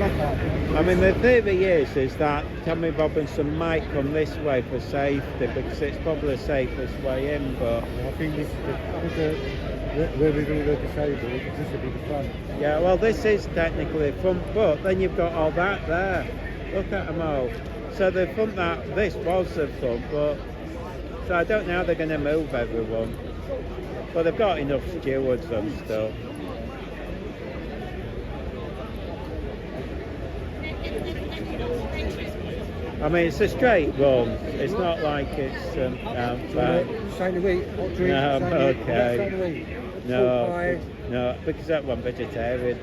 I mean, the theory is that Tommy Robinson might come this way for safety because it's probably the safest way in, but... I think this is where we're all disabled, this will be the front. Yeah, well, this is technically the front, but then you've got all that there. Look at them all. So the front, this was the front, but... So I don't know how they're going to move everyone. But they've got enough stewards and stuff. I mean, it's a straight run. It's not like it's Saint Louis, hot drink. No, okay. No, because that one vegetarian.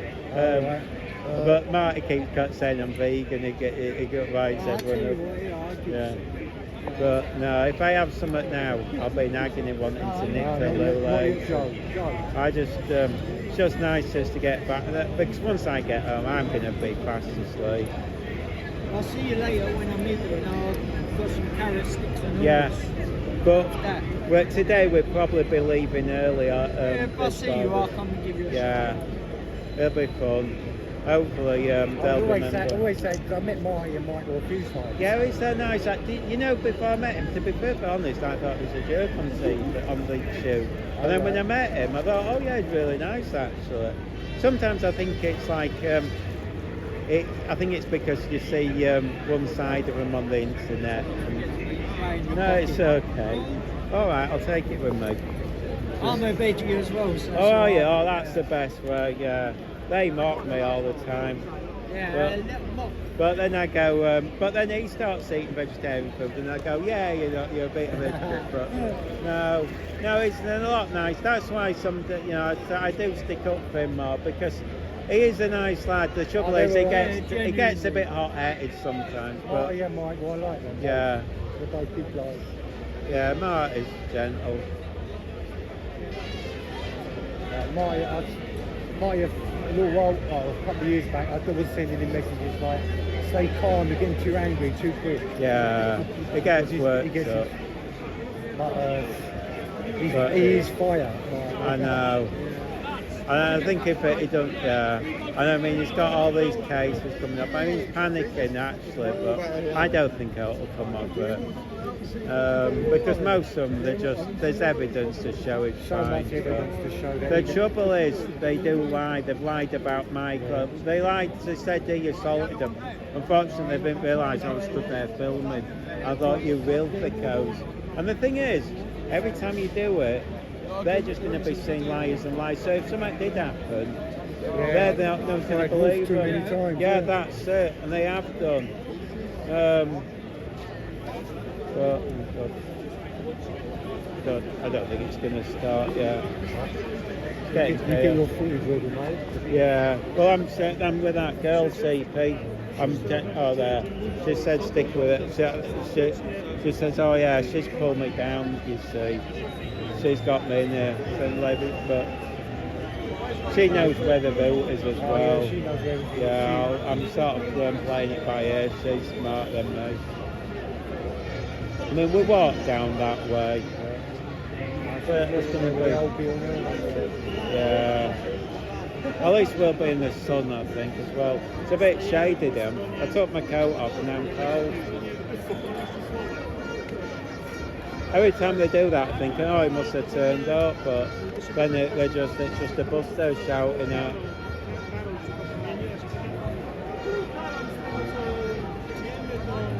But Marty keeps saying I'm vegan. He got rights everyone up. Yeah. But no, if I have something now, I'll be nagging him wanting to nick the loo. I just, it's just nice just to get back. Because once I get home, I'm going to be fast asleep. I'll see you later when I meet you and I've got some carrot sticks and all. Yeah, but today we'll probably be leaving early. If I see you, I'll come and give you a shot. It'll be fun. Hopefully they'll remember. I always say, because I met Marty and Michael a few times. Yeah, he's so nice. You know, before I met him, to be perfectly honest, I thought he was a jerk on the shoot. And then when I met him, I thought, oh yeah, he's really nice actually. Sometimes I think it's like... I think it's because you see one side of them on the internet. No, it's okay. All right, I'll take it with me. I'm a veggie as well. So oh yeah, oh that's the best way. Yeah, they mock me all the time. Yeah, but then I go. But then he starts eating vegetarian food, and I go, yeah, you're a bit of a hypocrite. But no, it's a lot nice. That's why I do stick up for him more because. He is a nice lad. The trouble is he gets a bit hot-headed sometimes. But, oh yeah, Michael, I like them. Yeah. They're both big guys. Yeah, Marty's gentle. Marty, a little while, a couple of years back, I was sending him messages like, stay calm, you're getting too angry too quick. Yeah, it gets worked up. But he is fire. I know. And I think if he don't, and I mean, he's got all these cases coming up. I mean, he's panicking actually, but I don't think it'll come up with it. Because most of them, there's evidence to show it's fine. The trouble is, they do lie. They've lied about Michael. They said they assaulted him. Unfortunately, they didn't realise I was stood there filming. I thought, you real thickos. And the thing is, every time you do it, they're just going to be seeing liars and lies. So if something did happen, they're not going to believe it. Yeah, that's it, and they have done. But I don't think it's going to start yet. You get your footage ready, mate. Yeah. Well, I'm with that girl, CP. There. She said stick with it. She says, oh yeah, she's pulled me down. You see. She's got me in there, but she knows where the route is as well. Yeah, I'm sort of playing it by ear. She's smarter than me. I mean, we walk down that way. But it's going to be. Yeah. At least we'll be in the sun, I think, as well. It's a bit shady then. I took my coat off and I'm cold. Every time they do that, I'm thinking, oh, it must have turned up, but then it's just a bus they're shouting at.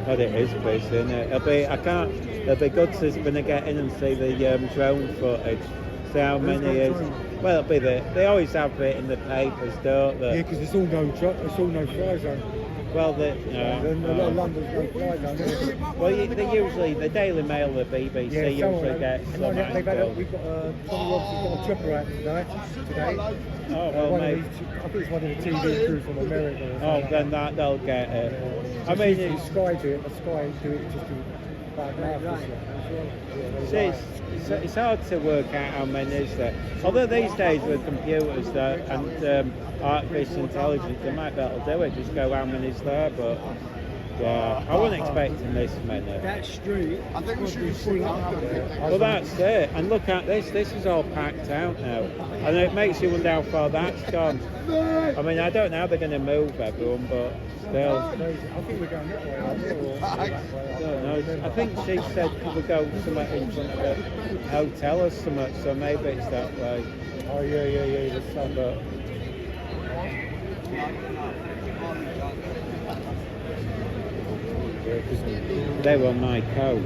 But it is busy, isn't it? It'll be good to when they get in and see the drone footage, see how many is. Well, it'll be they always have it in the papers, don't they? Yeah, because it's all no fly zone. Well, a lot of London's no fly zone. Well, they usually, the Daily Mail, the BBC usually get some we've got Tommy Robinson's got a tripper out today. Oh, well, maybe. I think it's one of the TV crew from America. Oh, then they'll get it. I mean, Sky do it, but Sky do it just to bad mouth. It's hard to work out how many is there. Although these days with computers and artificial intelligence, they might be able to do it, just go how many is there, but Yeah, I wasn't expecting this many. That street. I think we should probably just put full up up. Well, that's it. And look at this. This is all packed out now. And it makes you wonder how far that's gone. I mean, I don't know how they're going to move everyone, but still. I think we're going that way. I don't know. I think she said we go somewhere in front of a hotel or something, so maybe it's that way. Oh, yeah. There's some, But they were on my couch.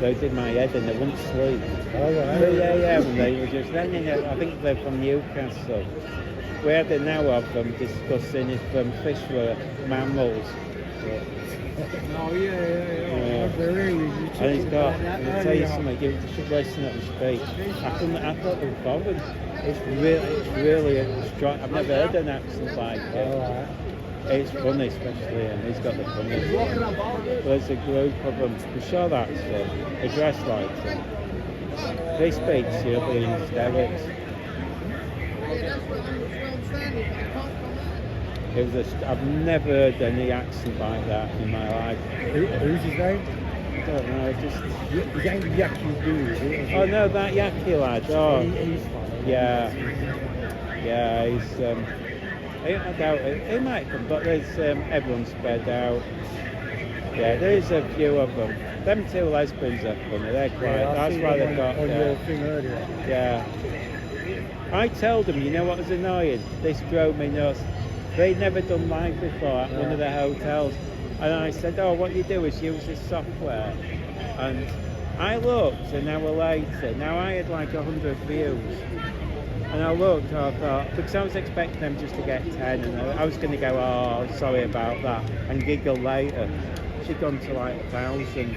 They did my head and they wouldn't sleep. oh, right. Yeah. And they were just then. I think they're from Newcastle. We had an hour of them discussing if fish were mammals. Oh yeah. And he's got. I'll tell you something. You should listen at the speech. I thought they were bothered. It's really strong. I've never heard an accent like it. All right. It's funny, especially him. He's got the funniest. There's a group of them. I'm sure that's they dress like him. They speak, you'll be in hysterics. I've never heard any accent like that in my life. Who's his name? I don't know, His name's Yaki Dude. Oh no, that Yaki lad. Oh, He's funny. yeah. He's. I doubt it. He might come, but there's everyone's spread out. Yeah, there is a few of them. Them two lesbians are funny. They're quite. Yeah, that's why they've got. on your thing earlier. Yeah. I told them, you know what was annoying? This drove me nuts. They'd never done live before at one of the hotels. And I said, oh, what you do is use this software. And I looked an hour later. Now I had like 100 views. And I looked and I thought, because I was expecting them just to get 10. And I was going to go, oh, sorry about that. And giggle later. She'd gone to like 1,000.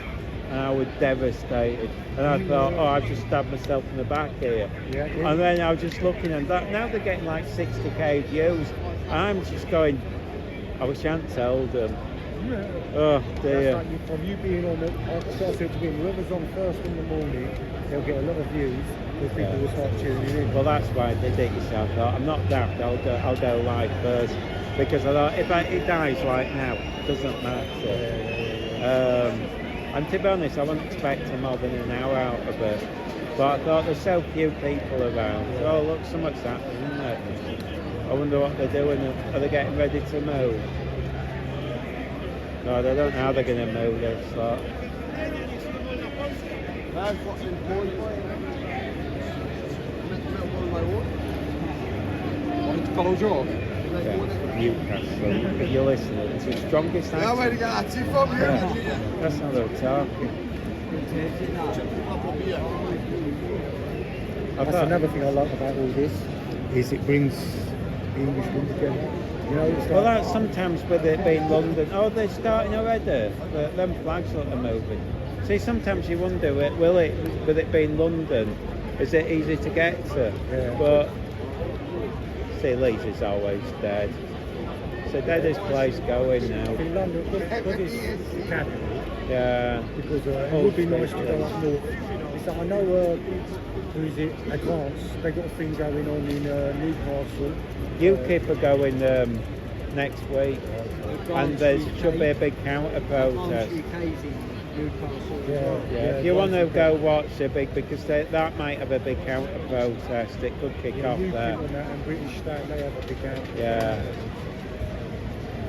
And I was devastated. And I thought, oh, I've just stabbed myself in the back here. Yeah. And then I was just looking at that. Now they're getting like 60k views. I'm just going, I wish I hadn't told them. Yeah. Oh dear. That's like from you being on the, I said to him, whoever's on first in the morning, they'll get a lot of views because people will start tuning in. Well, that's why they did it. So I thought, I'm not daft, I'll go live first. Because I thought, if it dies right now, it doesn't matter. And to be honest, I wasn't expecting more than an hour out of it. But I thought there's so few people around. So, oh, look, so much happening, isn't it? I wonder what they're doing. Are they getting ready to move? No, they don't know how they're going to move this lot. That's what's important. Want to follow Joe? Yeah, Newcastle. You're listening. It's the strongest Yeah, accent. where you got that from? Yeah. That's how they're talking. That's another thing I like about all this, is it brings Englishmen together. You know, it's Well, like, that's sometimes with it being London. Oh, they're starting already. Them flags look are moving. See, sometimes you wonder, will it, with it being London, is it easy to get to? Yeah. But see, Leeds is always dead. It's the deadest place going now. in London, because it's capital, Yeah. because it would be nice to go up north. It's like, I know, who's it, Advance, they got a thing going on in Newcastle. UKIP are going next week, and there should be a big counter protest. Yeah, If you want to go watch a big, because that might have a big counter protest, it could kick off UKIP there. and that, and British State, they have a big out. Yeah.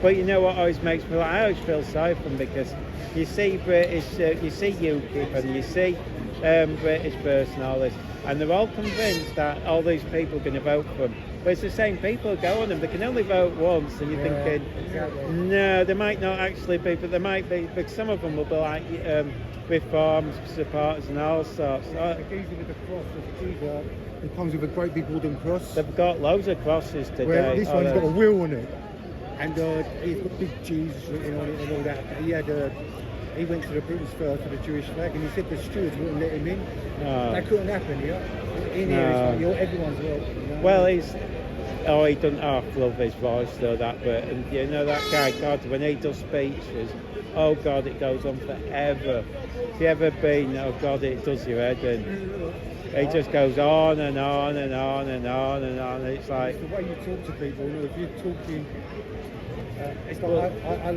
But you know what always makes me laugh? I always feel sorry for them because you see British, you see UKIP and you see British First and all this, and they're all convinced that all these people are going to vote for them. But it's the same people who go on them. They can only vote once, and you're thinking, exactly. no, they might not actually be, but they might be, because some of them will be like reform supporters and all sorts. The geezer with the cross, it comes with a great big wooden cross. They've got loads of crosses today. Well, this one's got a wheel on it, and he's got big Jesus written on it and all that. He went to the British First with the Jewish flag, and he said the stewards wouldn't let him in. That couldn't happen, you know. In here, it's like, everyone's welcome. You know? Well, he doesn't half love his voice though, that bit. And you know that guy, God, when he does speeches, oh God, it goes on forever. If you ever been, oh God, it does your head in. He just goes on and on and on and on and on. And it's like, It's the way you talk to people. You know, if you're talking It's like, I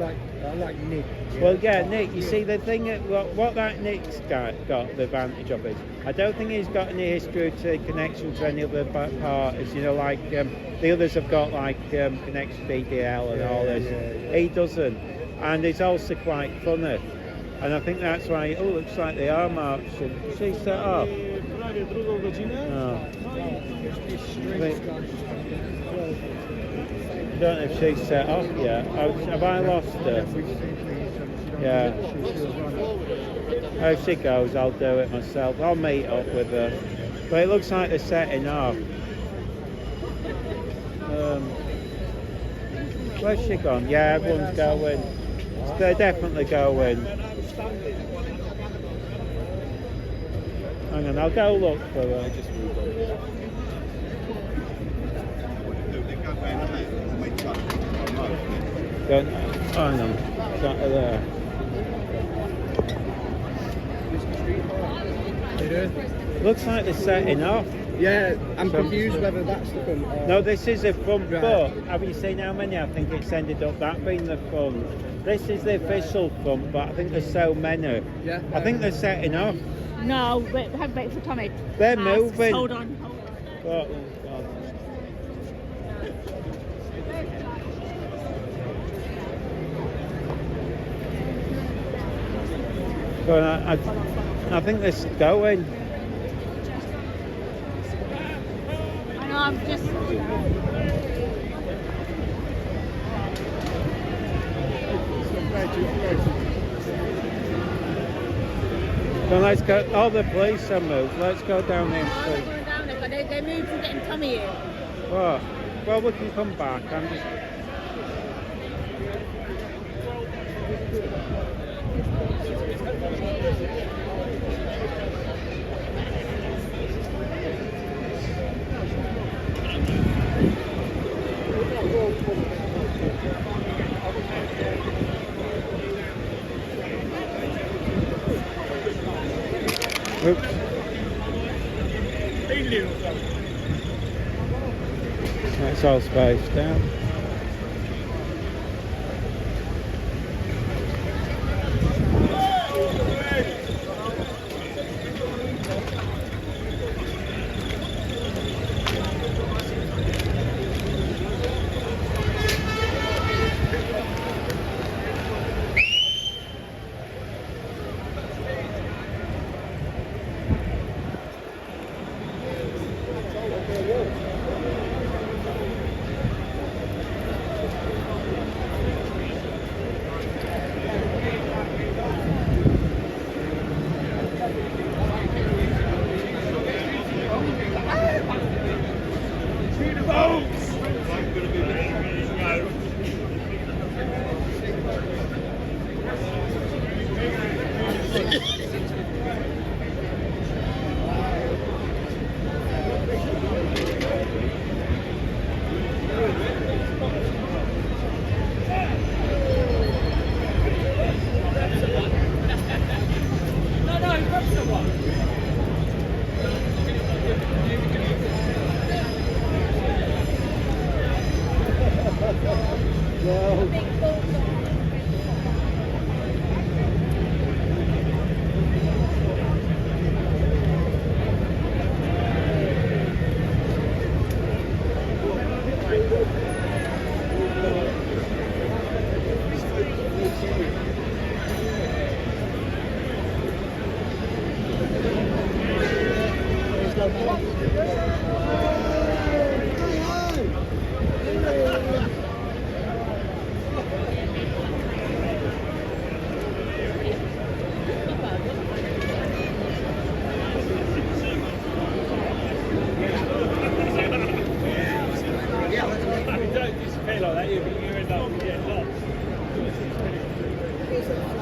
like Nick. Well, yeah, Nick. You see, the thing what that Nick's got the advantage of is I don't think he's got any history to connection to any other parties. You know, like the others have got like connection to BDL and all this. He doesn't, and he's also quite funny. And I think that's why. Oh, looks like they are marching. She set off. Oh. I don't know if she's set off yet. Have I lost her? Yeah. If she goes, I'll do it myself. I'll meet up with her. But it looks like they're setting off. Where's she gone? Yeah, everyone's going. They're definitely going. Hang on, I'll go look for her. Hang on, it's not there. Looks like they're setting off. Yeah, I'm confused whether that's the front or... No, this is the front, Right. but have you seen how many? I think it's ended up that being the front. This is the official front, but I think there's so many. Yeah. I think they're setting off. No, wait, have wait for Tommy. They're moving. Hold on. Oh, God. But I think they're going. I know, I'm just. So let's go. All the police are moved. Let's go down there and see. Going down there, but they moved to getting Tommy here. What? Well, we can come back. I'm just. Oops. That's all spaced out.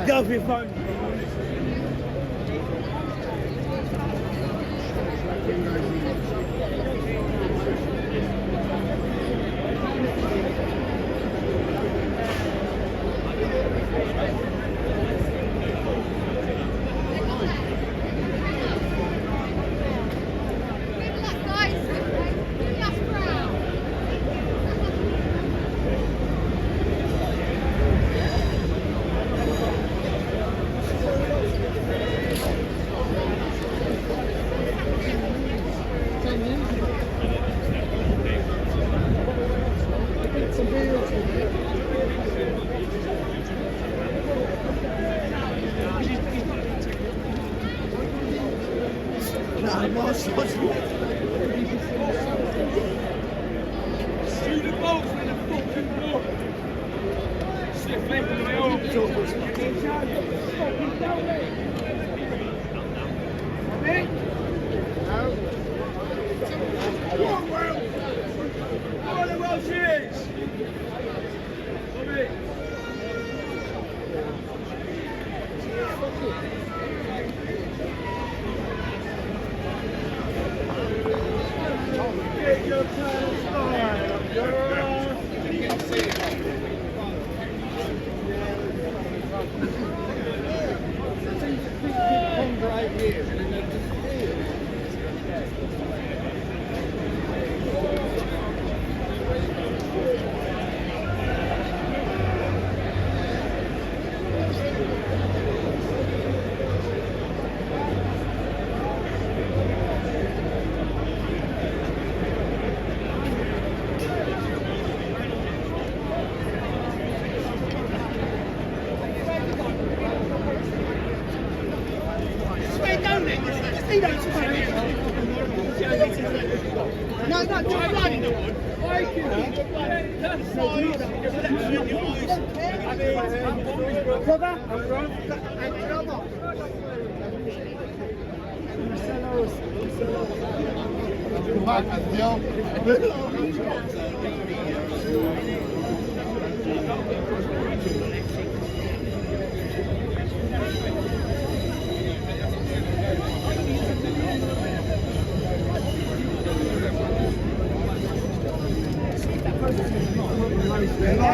Go for your phone.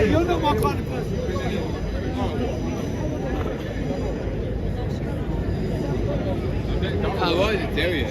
You're not my kind of person. How was it, tell you?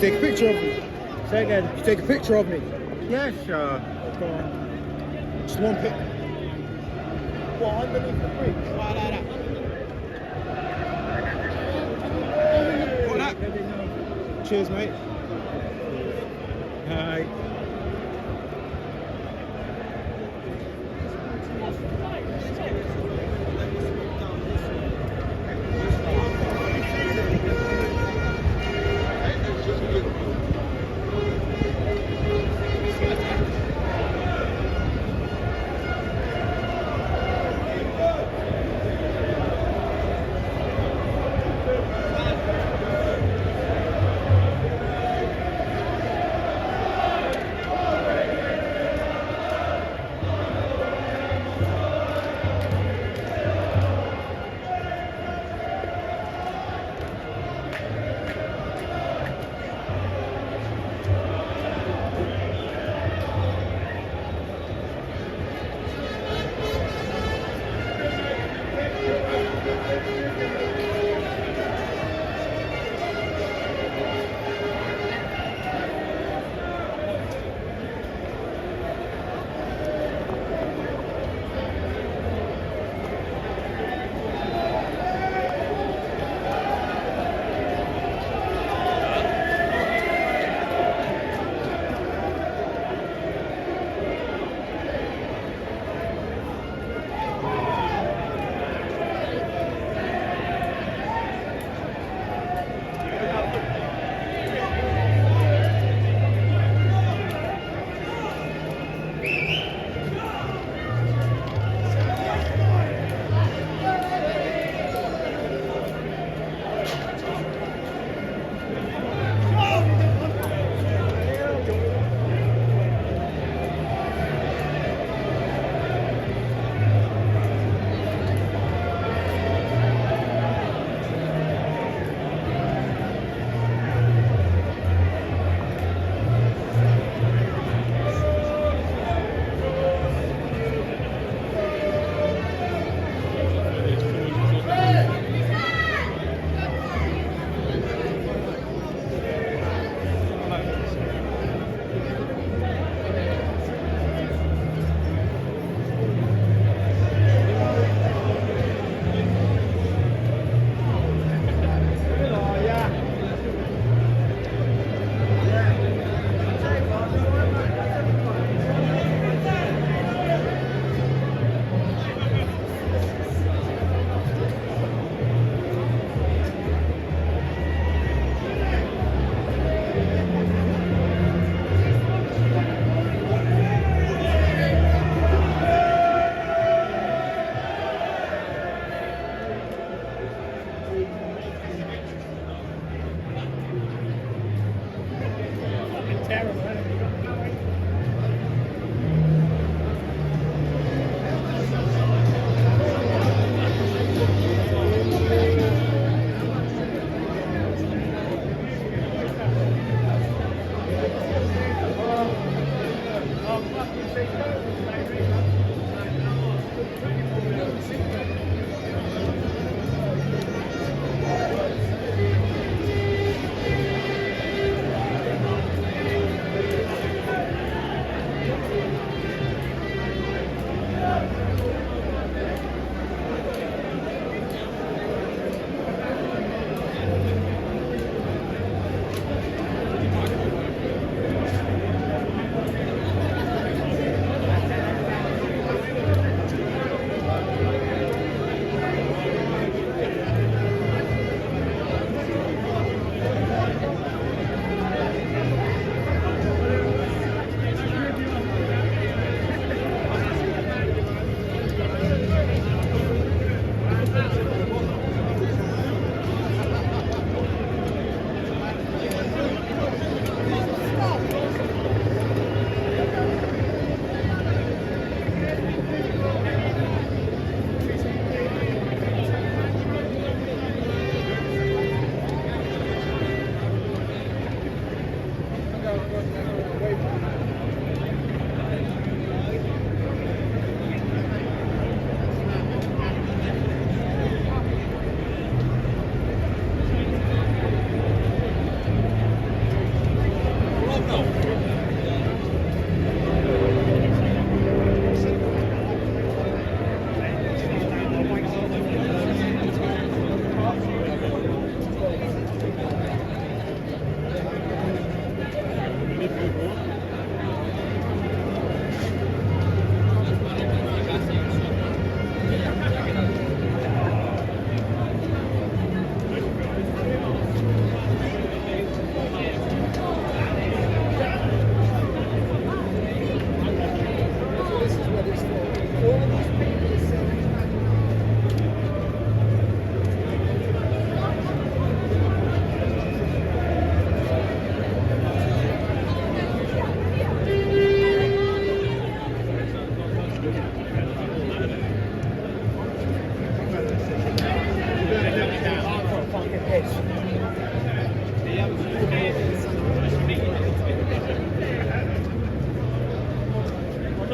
take a picture of me. Say again. You take a picture of me. Yeah, sure. Go on. Just one pic. What, underneath the bridge? Right like that. Got that? Cheers, mate. Hi.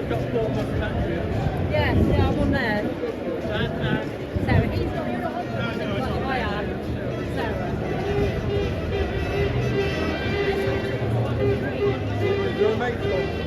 Yes, yeah, I'm on there. Sarah, he's not your I am. Sarah. Your mate's gone.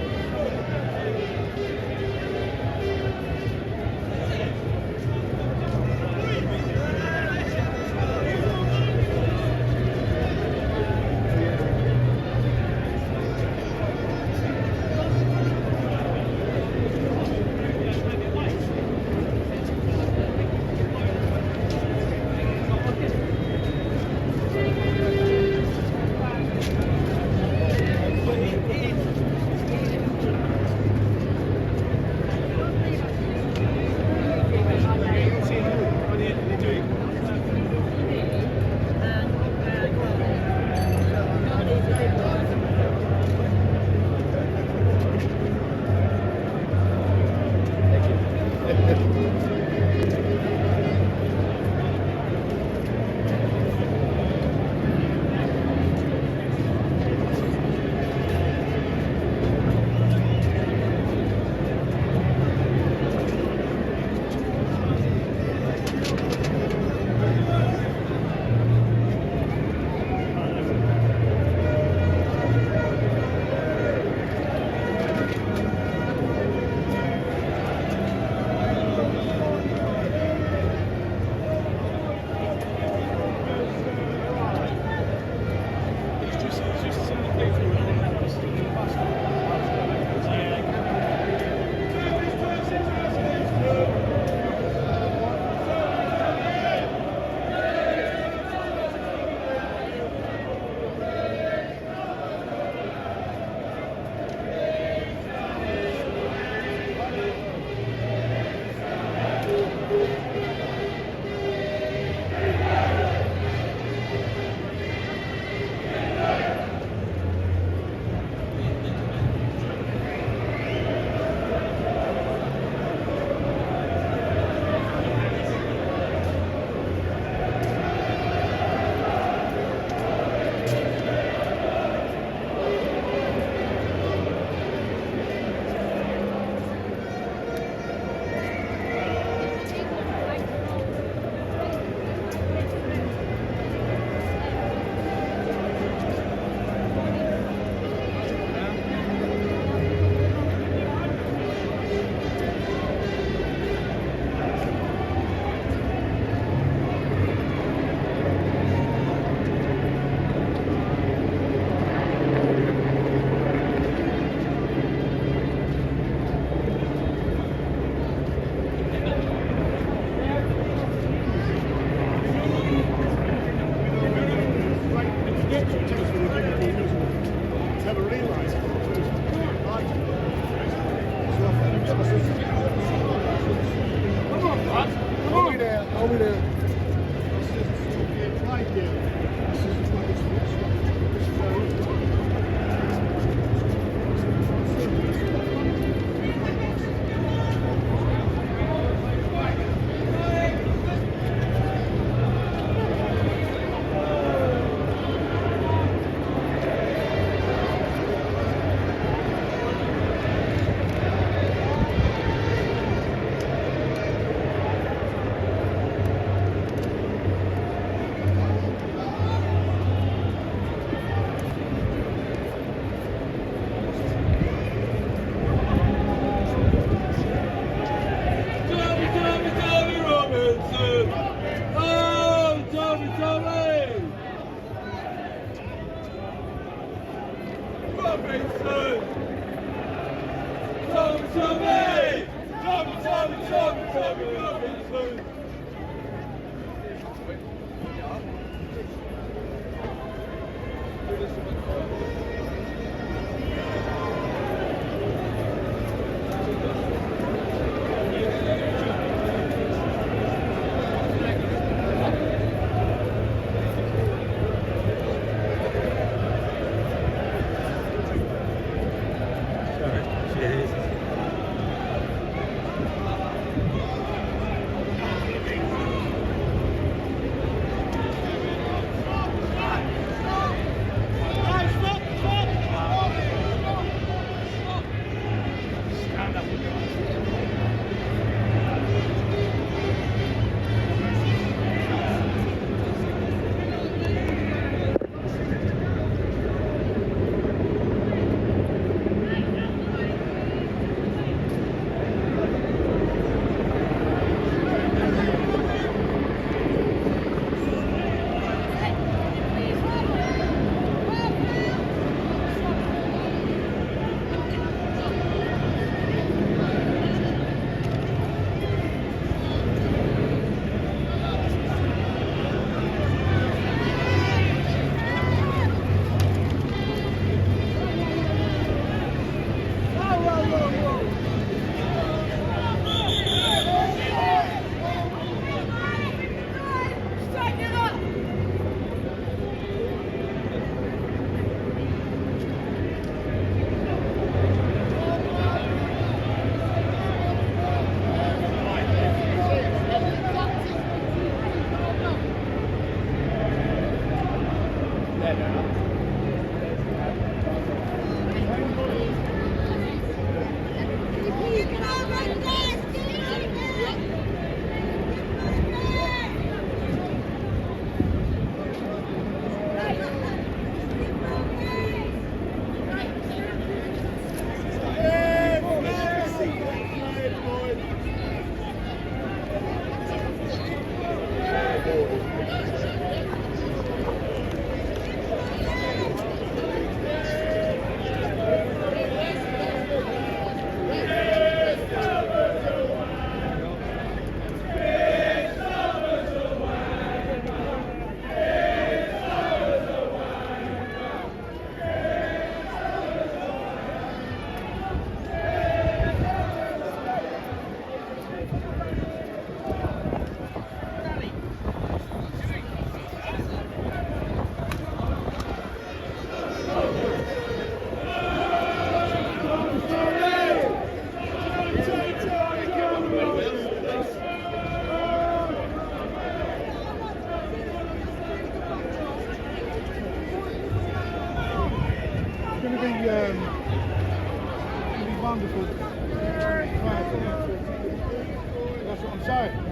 That's what I'm saying.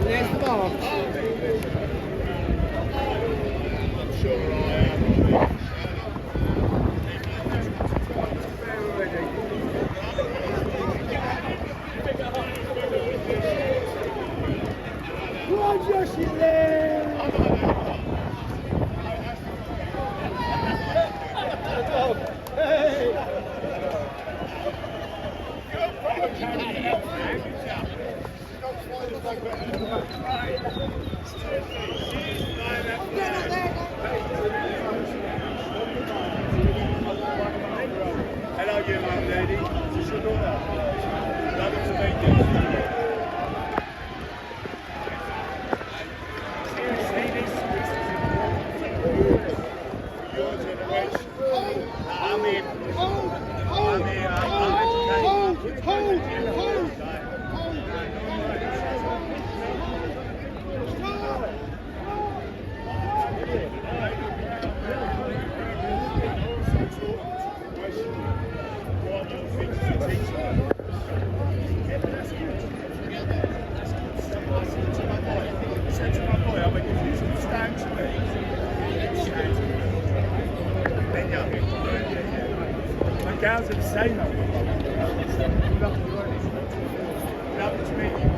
There's the bar. Hello, you young lady. Is this your daughter? Lovely to meet you. Seriously, this is your generation. I'm in. I'm here. I'm educated. My gals are the same. Lovely to meet you.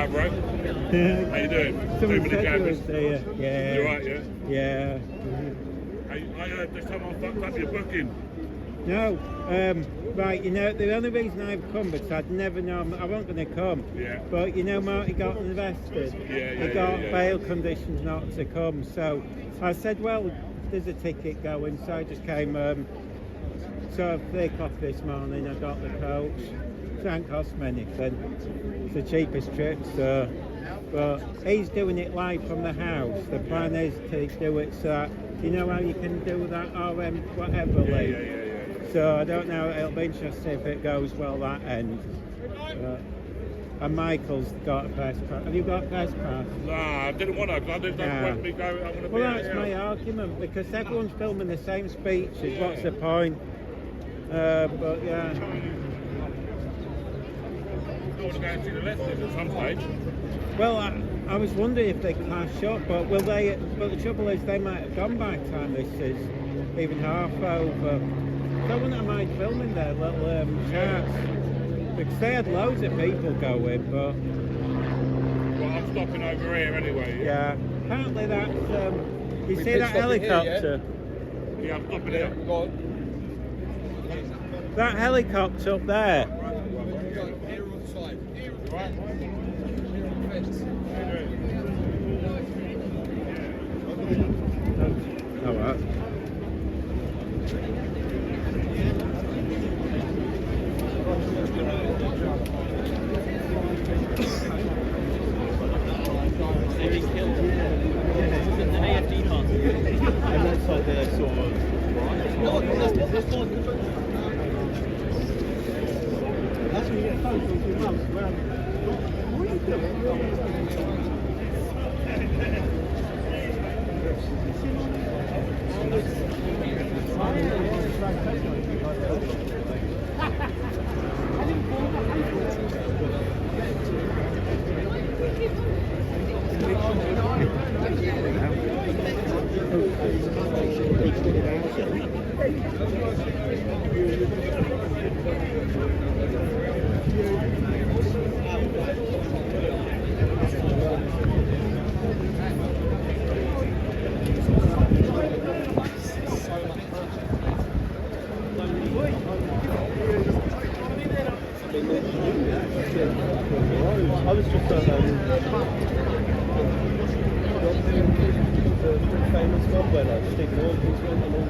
Alright, bro. How you doing? Someone 2 minute said you gambling. was there. Yeah. You alright, yeah? Yeah. I heard this time I fucked up your booking. No, right, you know, the only reason I've come because I'd never known I wasn't going to come. Yeah. But you know, Marty got invested. He got bail conditions not to come. So I said, well, there's a ticket going. So I just came sort of 3 o'clock this morning. I got the coach. It don't cost me anything. It's the cheapest trip. So, but he's doing it live from the house. The plan is to do it so that, you know how you can do that RM whatever league. Yeah. So I don't know, it'll be interesting if it goes well that end. And Michael's got a press pass. Have you got a press pass? Nah, I didn't want to, because I didn't want me go. I want to be Well, that's my argument, because everyone's filming the same speeches. What's the point? But yeah. I want to go and see the lefties at some stage. Well, I was wondering if they clash up, but will they? But the trouble is, they might have gone by the time this is even half over. So I wouldn't mind filming their little chats, because they had loads of people going, but... Well, I'm stopping over here anyway. Yeah, apparently that's... you see that helicopter? Yeah, I'm stopping here. That helicopter up there. Oh, right. I was just the famous one where like Steve Morgan's went and all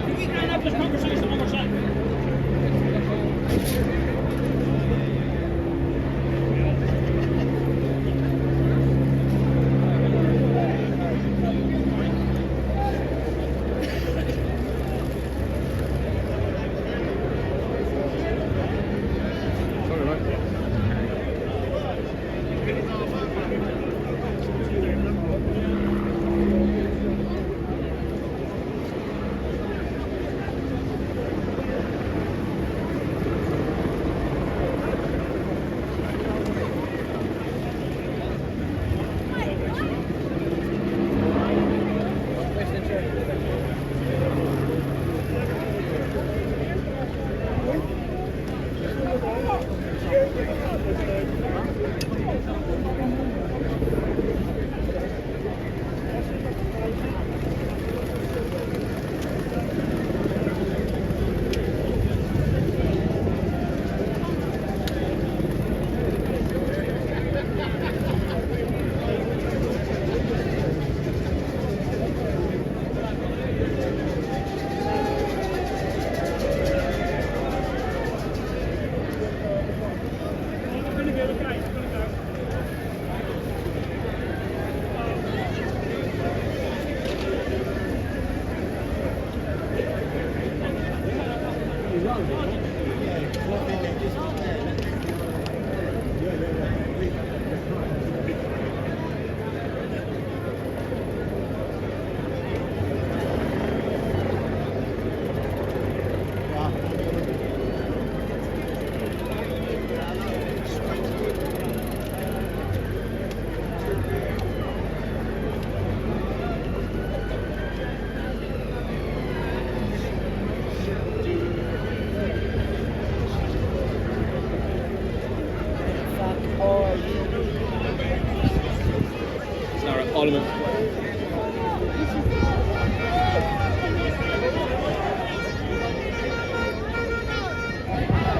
Can we can have this conversation one more time? moment.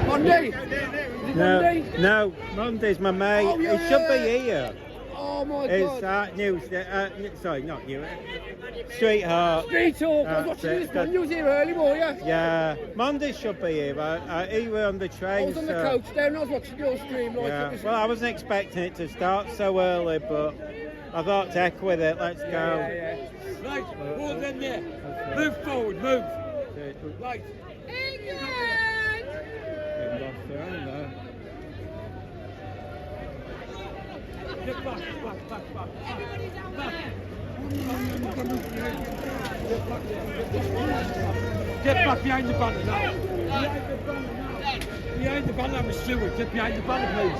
Monday? Is it Monday? No, Monday's my mate. Oh, yeah, it should be yeah. here. Oh my It's God. news. Sorry, not you. Sweetheart. Street talk. I was That's watching it. this one. You was here early, were you? Yeah, Monday should be here. You were on the train. I was on the so- coach down. I was watching your stream. Like, Yeah. it was- Well, I wasn't expecting it to start so early, but I thought to heck with it. Let's go. yeah. Right, more than there. Move forward, move. Right. Get back. Everybody's out there. Get back behind the banner now. Behind the banner, I'm a steward. Get behind the banner, please.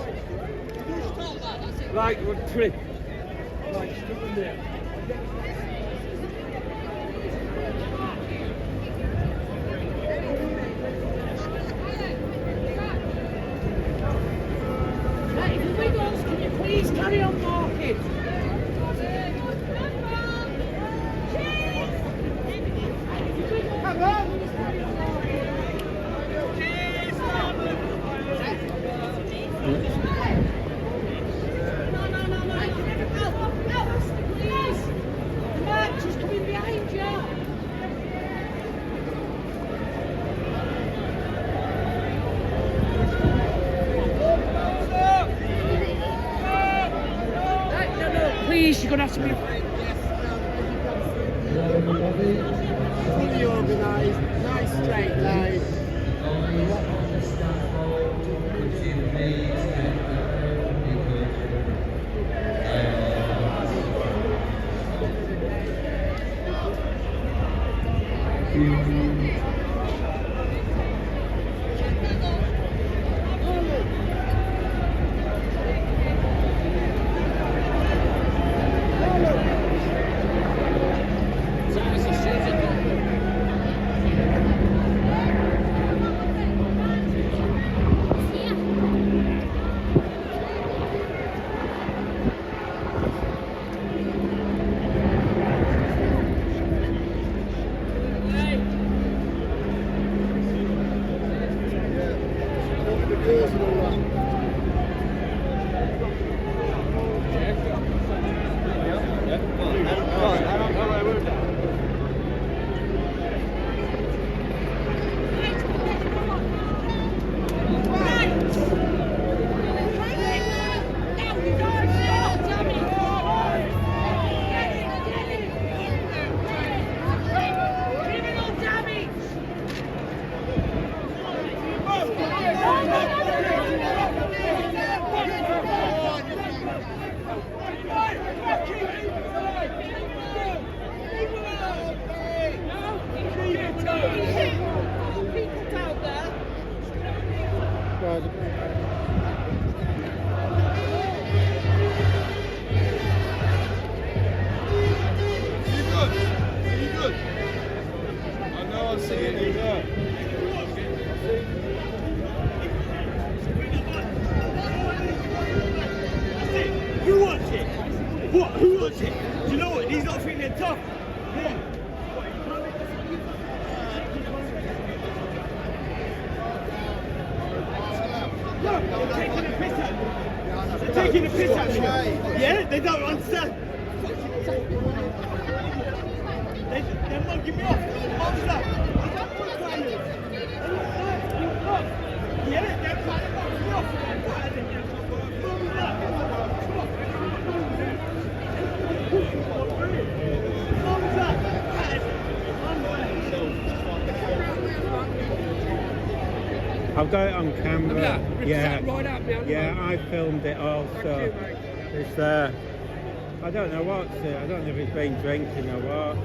Right, we're prick. Right, stop in there. Hey, the Wiggles, can you please carry on walking? Come on! Please! The match is coming behind you! Please, you're going to have to be... Fully organised, nice straight line. Who wants it? What? Who wants it? Do you know what? He's not feeling tough. Look, they're taking a piss at me. They're taking a piss at me. Yeah, they don't understand. They're mugging me off. What's that? Yeah, they're trying to mug me off. I've got it on camera. Yeah, Right out behind the yeah, line. I filmed it also. It's I don't know what's it. I don't know if he's been drinking or what.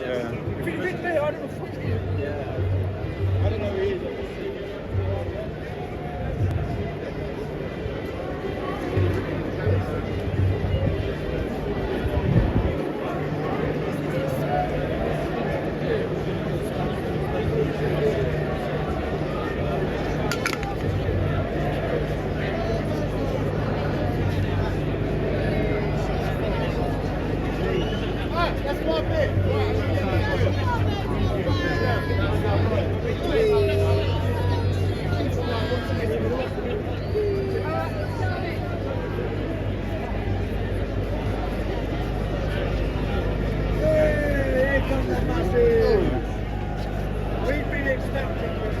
Yeah. If you'd been me, I'd have fucked you. I don't know who he is. That's my bit. Here comes the massive. We've been expecting this.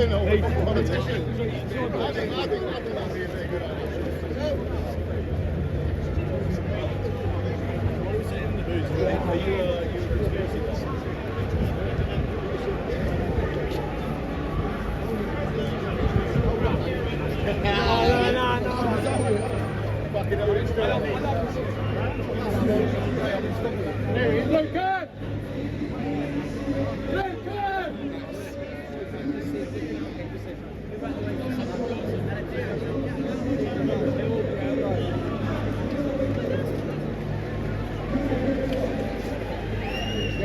don't know what politician. I think that'd be a very good idea. Are you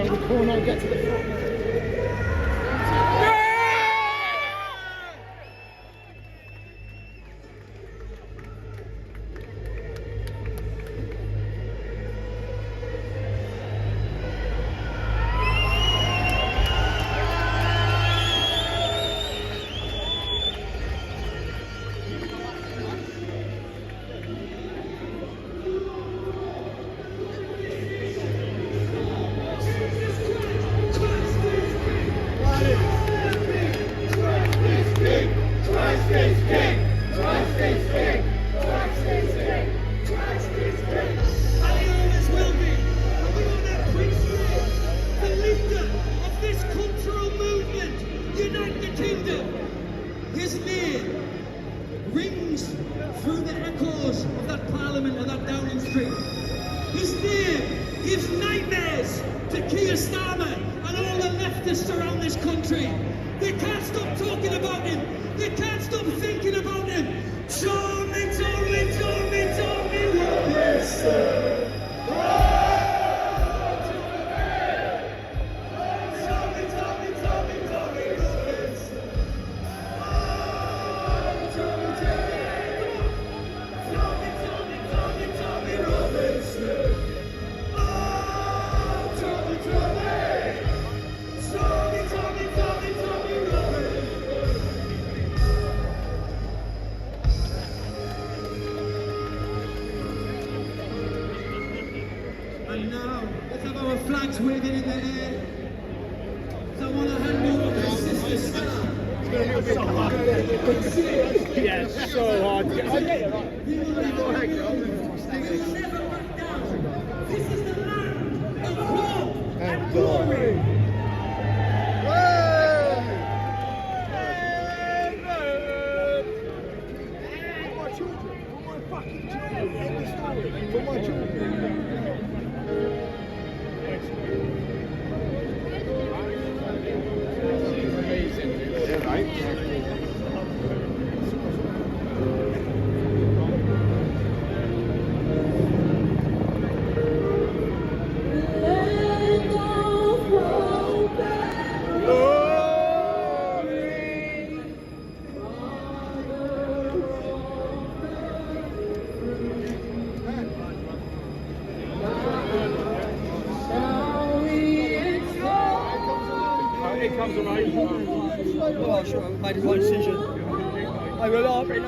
the corner, get to the front. His name rings through the echoes of that Parliament of that Downing Street. His name gives nightmares to Keir Starmer and all the leftists around this country. They can't stop talking about him. They can't stop thinking about him. Tommy Robinson. And now, let's have our flags waving in the air. So I want to hand over to Sister Stella. Yeah, it's so hard to get. I get it, right? We will never back down. This is the land of hope and glory. For my children. Yeah, right. It comes on right. Oh, sure, I made the right decision. I will laugh in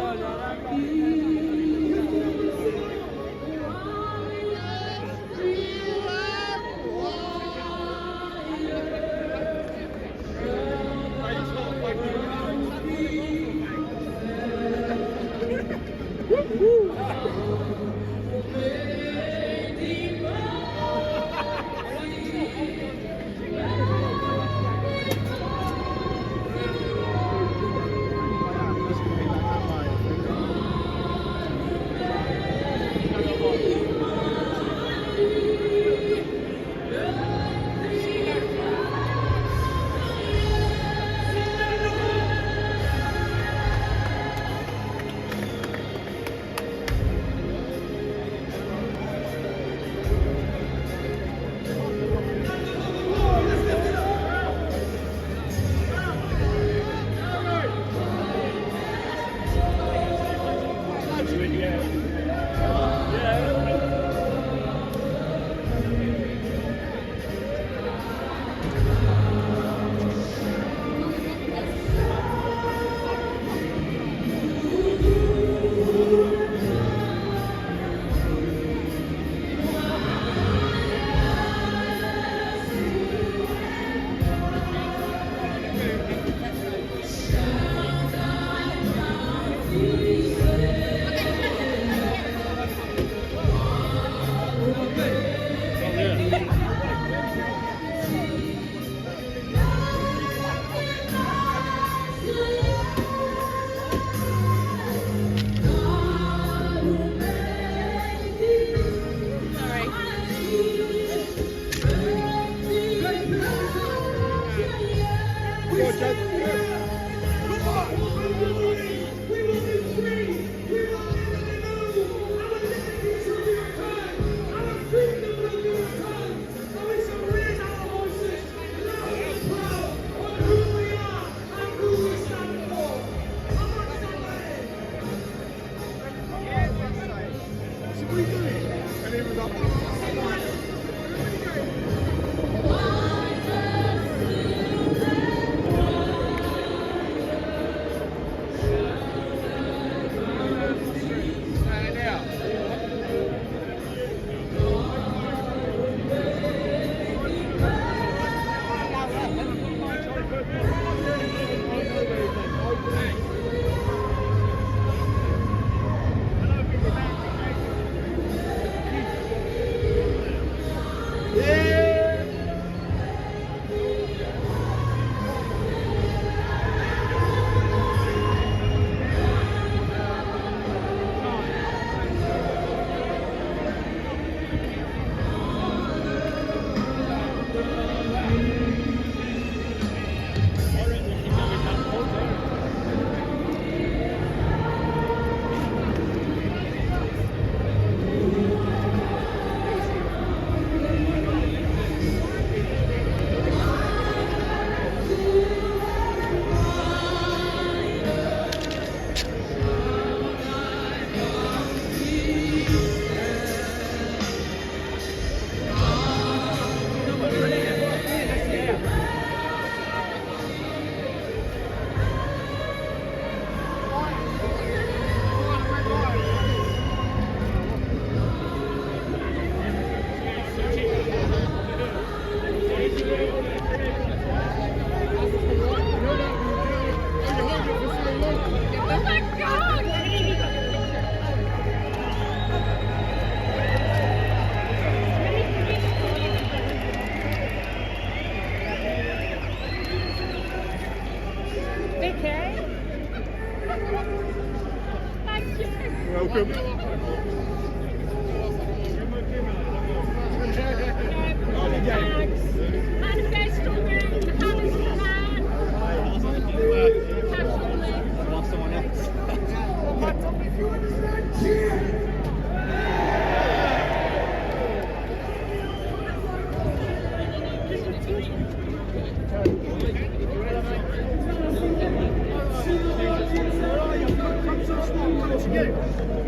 Welcome.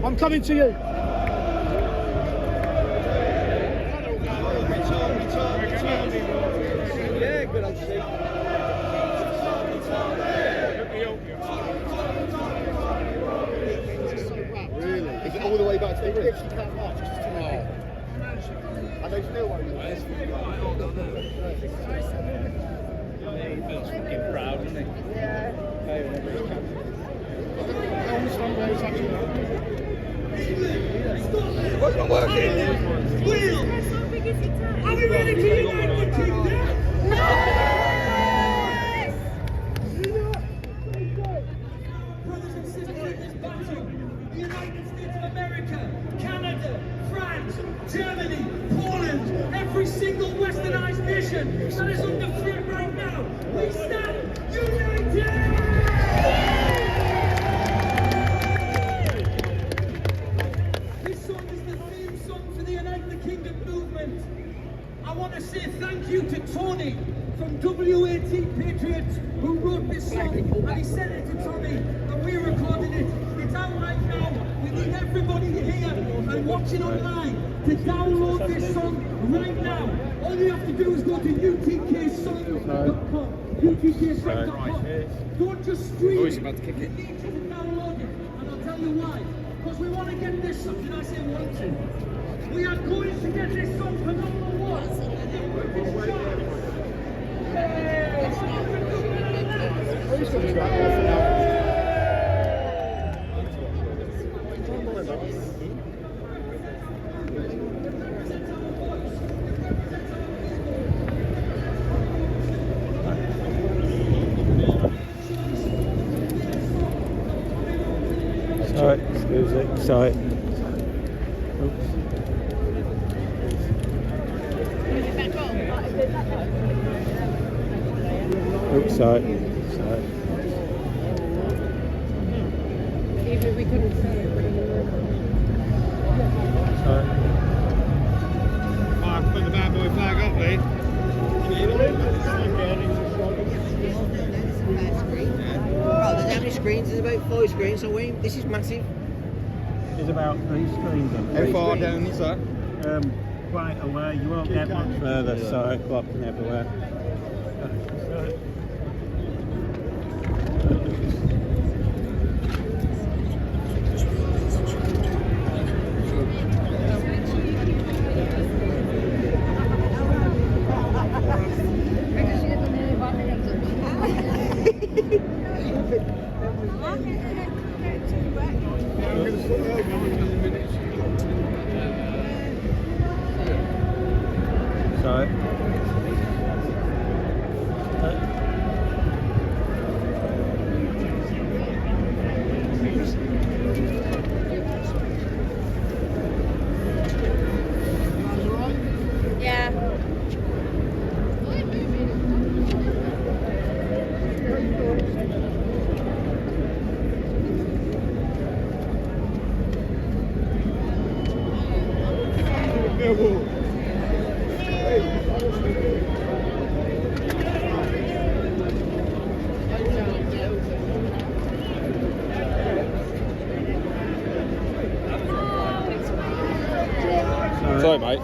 I'm coming to you. Yeah, good old Sept. Really? Is it all the way back to the bridge? You can't march, it's just too hard. And they still won't. He feels fucking proud, doesn't he? Yeah. I understand where it's actually What's not working? Will! Are we ready to unite the kingdom? Brothers and sisters in this battle, the United States of America, Canada, France, Germany, Poland, every single westernized nation that is under threat right now, we stand united! I want to say thank you to Tony from WAT Patriots who wrote this song, and he sent it to Tommy and we recorded it. It's out right now. We need everybody here and watching online to download this song right now. All you have to do is go to utksongs.com. utksongs.com. Don't just stream it. You need to download it, and I'll tell you why. Because we want to get this song. Did I say want to? We are going to get this song for number one. Sorry, excuse me, sorry. Oops. Oops, sorry. Sorry. Even we couldn't see it. Sorry. I've put the bad boy flag up, Lee. Oh, there's how many screens? There's about 5 screens, so this is massive. There's about 3 screens on. How far down is that? quite away. You won't get much further, so blocking everywhere. Sorry. Yeah. Sorry, mate.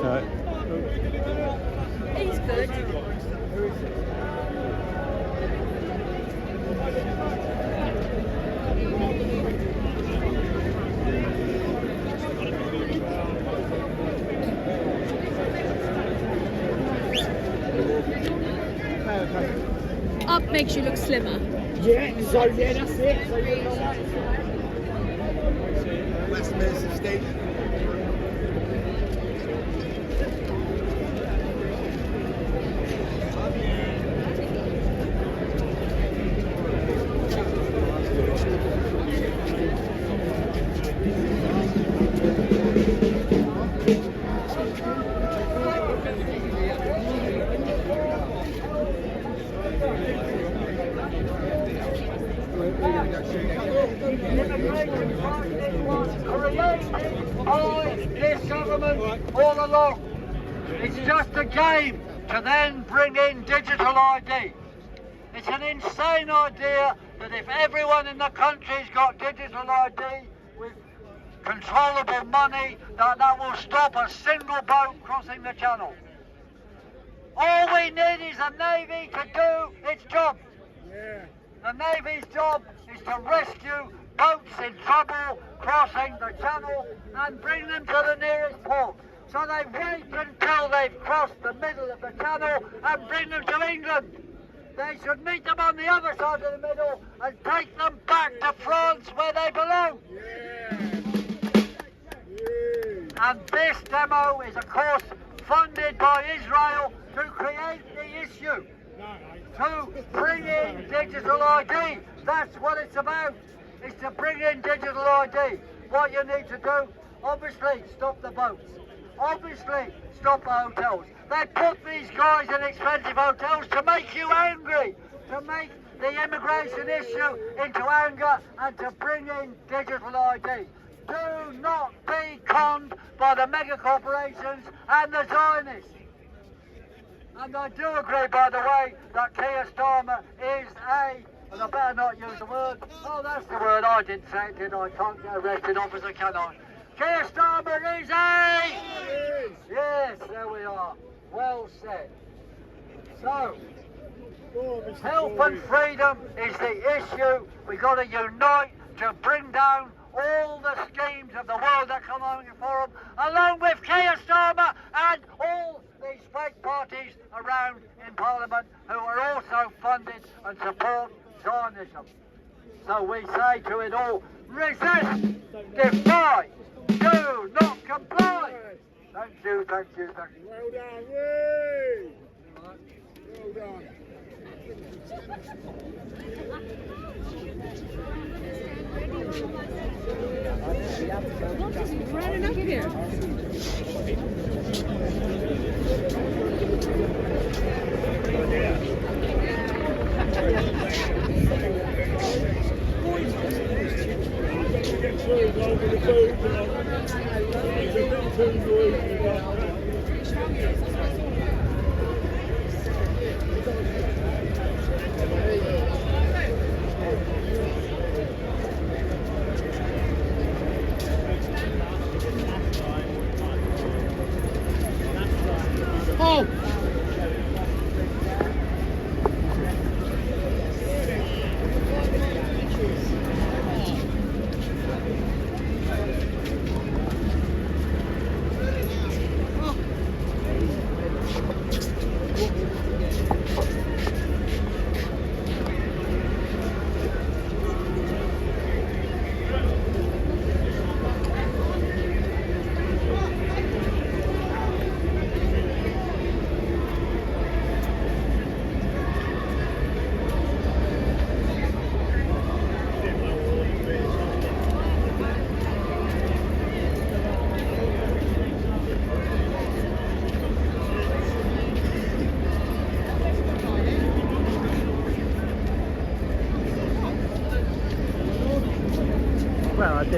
He's good. Up makes you look slimmer. Yeah, so yeah, that's it. So you're all right. Westminster Station. This government all along. It's just a game to then bring in digital ID. It's an insane idea that if everyone in the country's got digital ID with controllable money, that will stop a single boat crossing the channel. All we need is the Navy to do its job. The Navy's job is to rescue boats in trouble crossing the channel and bring them to the nearest port. So they wait until they've crossed the middle of the channel and bring them to England. They should meet them on the other side of the middle and take them back to France where they belong. And this demo is of course funded by Israel to create the issue. To bring in digital ID. That's what it's about. It's to bring in digital ID. What you need to do, obviously, stop the boats. Obviously, stop the hotels. They put these guys in expensive hotels to make you angry, to make the immigration issue into anger and to bring in digital ID. Do not be conned by the mega corporations and the Zionists. And I do agree, by the way, that Keir Starmer is and I better not use the word, oh that's the word, I didn't say it, did I? Can't get arrested, officer, can I? Keir Starmer is Yes, there we are. Well said. So, health and freedom is the issue. We've got to unite to bring down all the schemes of the World Economic Forum, along with Keir Starmer and all these fake parties around in Parliament who are also funded and support Zionism. So we say to it all, resist, defy, do not comply. Thank you, thank you, thank you. Well done, Wee! Well done. What is running up here?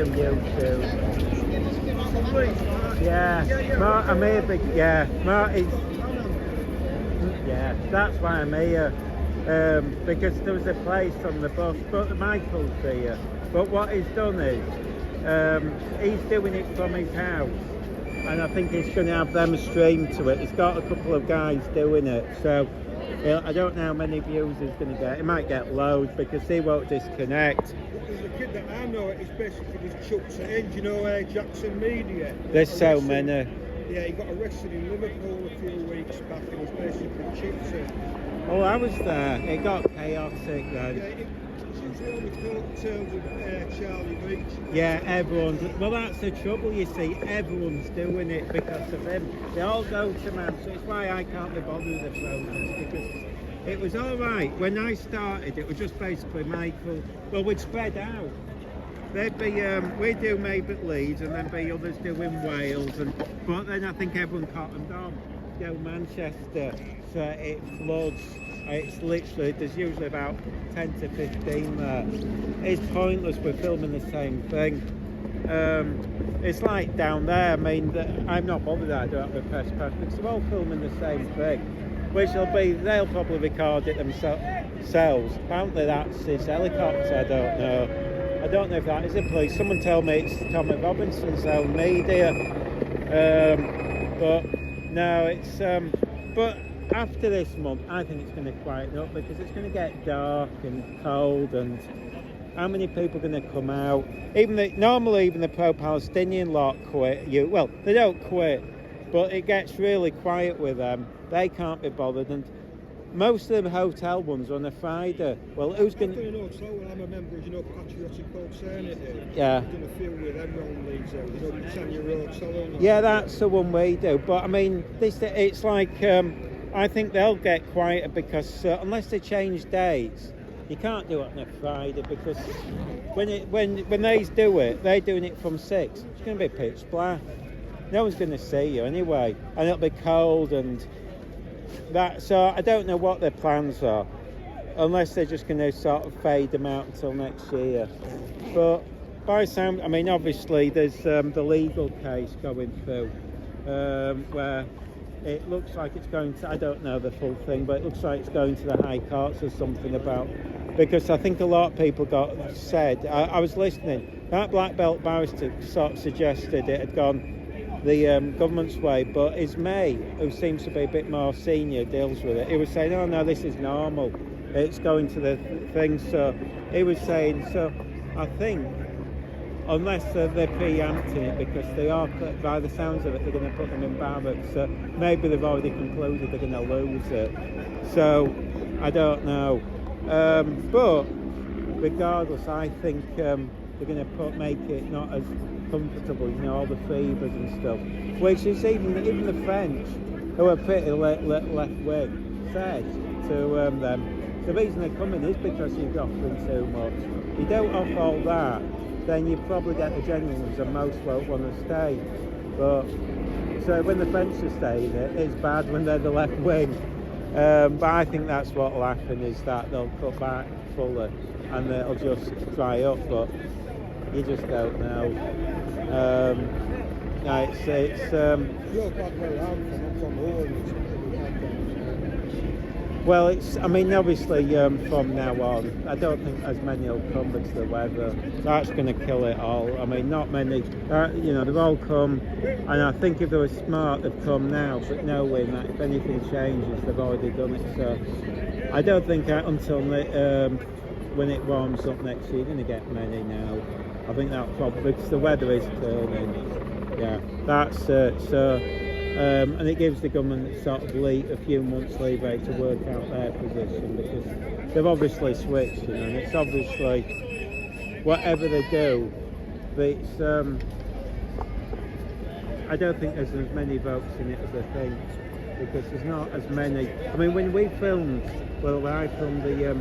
do YouTube. Yeah, Mark, I'm here, Mark is, yeah, that's why I'm here, because there was a place on the bus, but Michael's here, but what he's done is, he's doing it from his house, and I think he's going to have them stream to it. He's got a couple of guys doing it, so I don't know how many views he's going to get. He might get loads because he won't disconnect. There's a kid that I know, it's basically was chucks at end, you know, Jackson Media. There's so many. Yeah, he got arrested in Liverpool a few weeks back and was basically chips in. Oh, I was there. It got chaotic then. Yeah, since all the tales of Charlie Beach. Yeah, everyone's. Well, that's the trouble, you see. Everyone's doing it because of him. They all go to man, so it's why I can't be bothered with the photos, because it was all right. When I started, it was just basically Michael. Well, we'd spread out. There'd be, we do maybe Leeds and then be others doing Wales, but then I think everyone cottoned on. Go Manchester, so it floods. It's literally, there's usually about 10 to 15 there. It's pointless, we're filming the same thing. It's like down there, I mean, I'm not bothered that I don't have a press pass because they're all filming the same thing. Which will be, they'll probably record it themselves. Apparently that's his helicopter, I don't know. I don't know if that is a police. Someone told me it's Tommy Robinson's own media. But no, it's, but after this month, I think it's going to quieten up because it's going to get dark and cold, and how many people are going to come out? Normally even the pro-Palestinian lot quit. Well, they don't quit, but it gets really quiet with them. They can't be bothered, and most of the hotel ones are on a Friday. Well, who's going to... I'm a member of, Patriotic Alternative. Yeah. I've done a few with them round Leeds out, Britannia Road Salon. Yeah, that's the one we do. But I mean, it's like, I think they'll get quieter because unless they change dates, you can't do it on a Friday because when they do it, they're doing it from 6. It's going to be pitch black. No one's going to see you anyway, and it'll be cold and that. So I don't know what their plans are, unless they're just going to sort of fade them out until next year. But by sound, I mean, obviously there's the legal case going through where it looks like it's going to, I don't know the full thing, but it looks like it's going to the High Courts or something about, because I think a lot of people said, I was listening, that black belt barrister sort of suggested it had gone the government's way, but it's May, who seems to be a bit more senior, deals with it. He was saying, oh no, this is normal, it's going to the thing. So he was saying, so I think unless they're preempting it, because they are, by the sounds of it, they're going to put them in barracks, so maybe they've already concluded they're going to lose it, so I don't know. But regardless, I think they're going to make it not as comfortable, all the fevers and stuff, which is even the French, who are pretty left wing, said to them, the reason they're coming is because you're offering too much. You don't offer all that, then you probably get the genuine ones, and most won't want to stay. But so when the French are staying, it's bad when they're the left wing. But I think that's what will happen, is that they'll cut back fully and it'll just dry up, but you just don't know. Well, I mean, obviously from now on, I don't think as many will come because the weather, that's going to kill it all. I mean, not many, they've all come, and I think if they were smart, they'd come now, but knowing that if anything changes, they've already done it. So I don't think until when it warms up next year, you're going to get many now. I think that probably, because the weather is turning. Yeah, that's and it gives the government sort of a few months leeway to work out their position, because they've obviously switched, and it's obviously whatever they do, it's I don't think there's as many votes in it as I think, because there's not as many. I mean, when we filmed, when I filmed the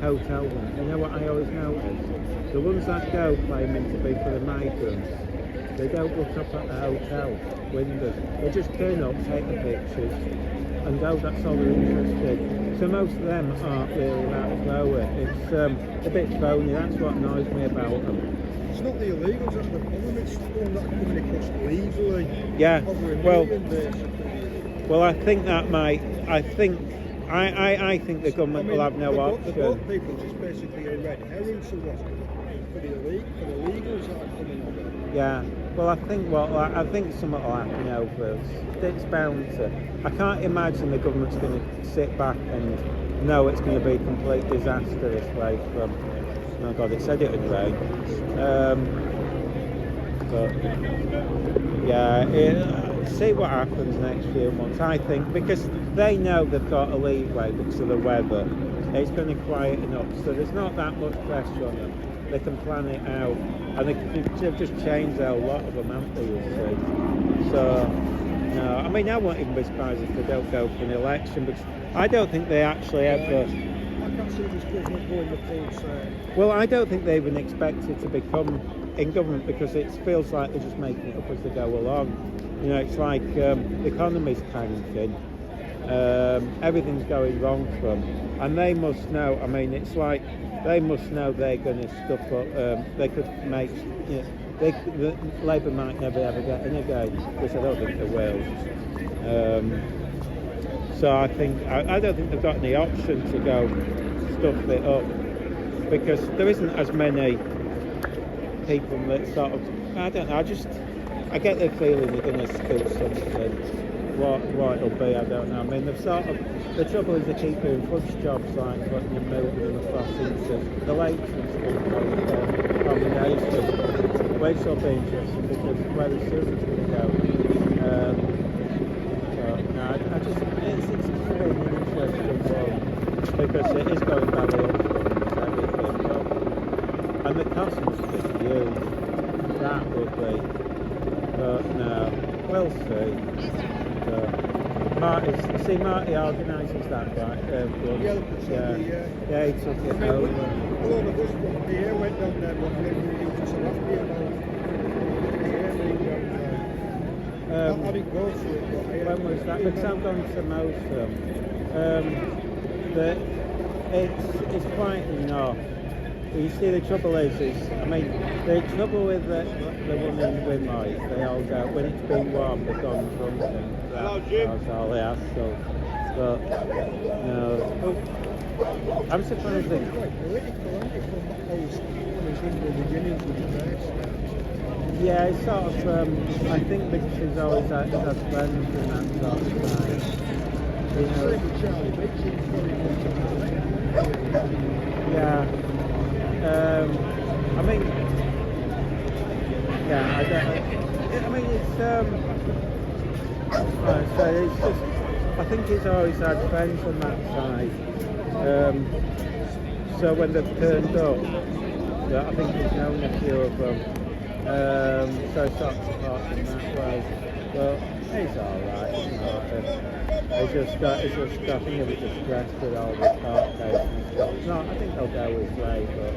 hotel ones, you know what I always notice? The ones that go claiming to be for the migrants, they don't look up at the hotel windows. They just turn up, take the pictures, and go. That's all they're interested in. So most of them aren't really that thorough. It's a bit phony. That's what annoys me about them. It's not the illegals that's the problem, it's one that are coming across legally. Yeah, Over a well- million, basically. Well, I think that might. I think the government will have no the option. boat people just basically a red herring to what? For the illegals that are coming over. Yeah. Well, I think something will happen over. It's bound to. I can't imagine the government's going to sit back and know it's going to be a complete disaster this way from. Oh God, it said it would rain. But yeah, see what happens next few months. I think because they know they've got a leeway because of the weather, it's going to quieten up. So there's not that much pressure on them. They can plan it out, and they've just changed a lot of them, haven't they? You see. So no, I mean I won't even be surprised if they don't go for an election because I don't think they actually ever. I can't see this government going the full say. Well, I don't think they even expected to become in government because it feels like they're just making it up as they go along. You know, it's like the economy's tanking, everything's going wrong for them, and they must know. I mean, it's like they must know they're going to stuff up. They could make. You know, Labour might never ever get in again, which I don't think they will. So I don't think they've got any option to go stuff it up because there isn't as many people that sort of, I don't know, I get the feeling they're going to do something. What it'll be, I don't know. I mean, the trouble is they keep doing fudge jobs like putting them moving them across into the lakes and stuff, combination, which will be interesting because where the students going to go. It's really an interesting one because it is going badly up for everything, and the cost must be huge. That would be, but no, we'll see. Marty organises that, right? Yeah, he took it over. A lot of us from here went down there, but we used to South I didn't go to it, but When was that? Because I've gone to most of them. It's quite enough. You see, the trouble is I mean, the trouble with the women with mice, they all go, when it's been warm, they've gone drunk and that's all they ask, so, but, no. I'm surprised it's quite political, isn't it, from those humble beginnings with the base. yeah, it's sort of, I think because she's always had friends and that sort of thing. You know, Charlie Beach is very yeah. I mean, yeah, I mean, it's, so it's just, I think he's always had friends on that side. So when they've turned up, I think he's known a few of them. So it's sort of supporting that way. But he's alright, It's just, I think he was just stressed with all the court cases and stuff. No, I think he'll go his way, but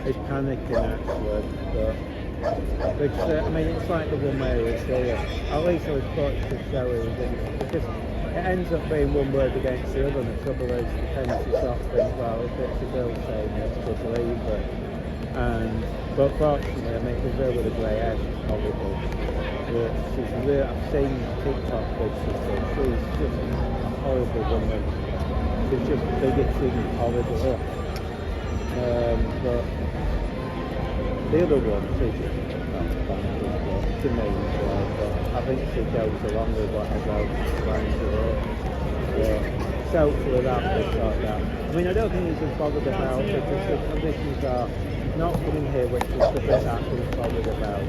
he's panicking actually. But I mean, it's like the one where he was here. At least I was put to show he was in it, because it ends up being one word against the other, and the trouble is, you tend to sort of think, well, if it's a girl saying it, just leave it. But fortunately, I mean, it was her with a grey hair, she's horrible. She's really, I've seen TikTok pictures of her, she's just a horrible woman. She's just bigoted and horrible. But the other one, she's just not fun to me as well, but I think she goes along with whatever else is trying to do. So hopefully that will sort that. I mean, I don't think he's as bothered about it because the conditions are not coming here, which is the bit that he's bothered about.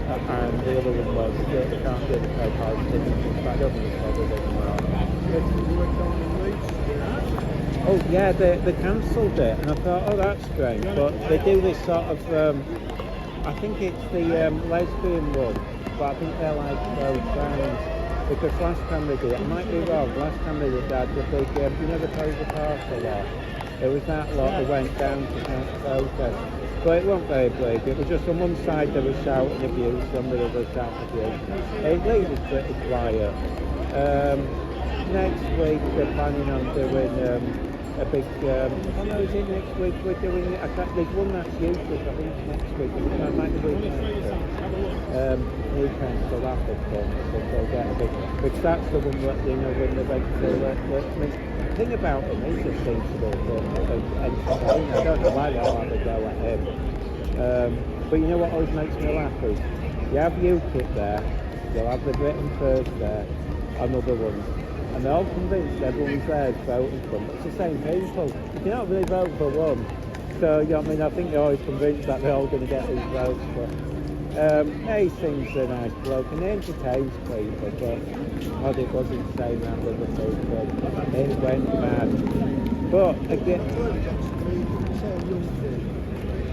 And the other one was that they can't do the PayPal signatures, but I don't think it's bothered anymore. Oh yeah, they cancelled it, and I thought, oh that's strange, but they do this sort of, I think it's the lesbian one, but I think they're like trans, because last time they did it, I might be wrong, last time they did that, the big, you know the Toes Apart lot, it was that lot that went down to protest. But it wasn't very big, it was just on one side they were shouting abuse, on the other shouting abuse. It was pretty quiet. Next week they're planning on doing a big. Oh no, is it next week? We're doing. There's one that's useless. I think it's next week. No, it might be the week after. Weekend, so that'll be fun. So they'll get a big. Because that's the one that you know when the regular. I mean, the thing about him, he just seems to be entertaining. I don't know why they'll have a go at him. But you know what always makes me laugh is you have UKIP there, you'll have the Britain First there, and other ones. And they're all convinced everyone's there voting for them. It's the same people. You cannot really vote for one. So, you know what I mean? I think they're always convinced that they're all going to get these votes. But he seems a nice bloke and he entertains people. But God, it wasn't saying that with the people. It went mad. But again,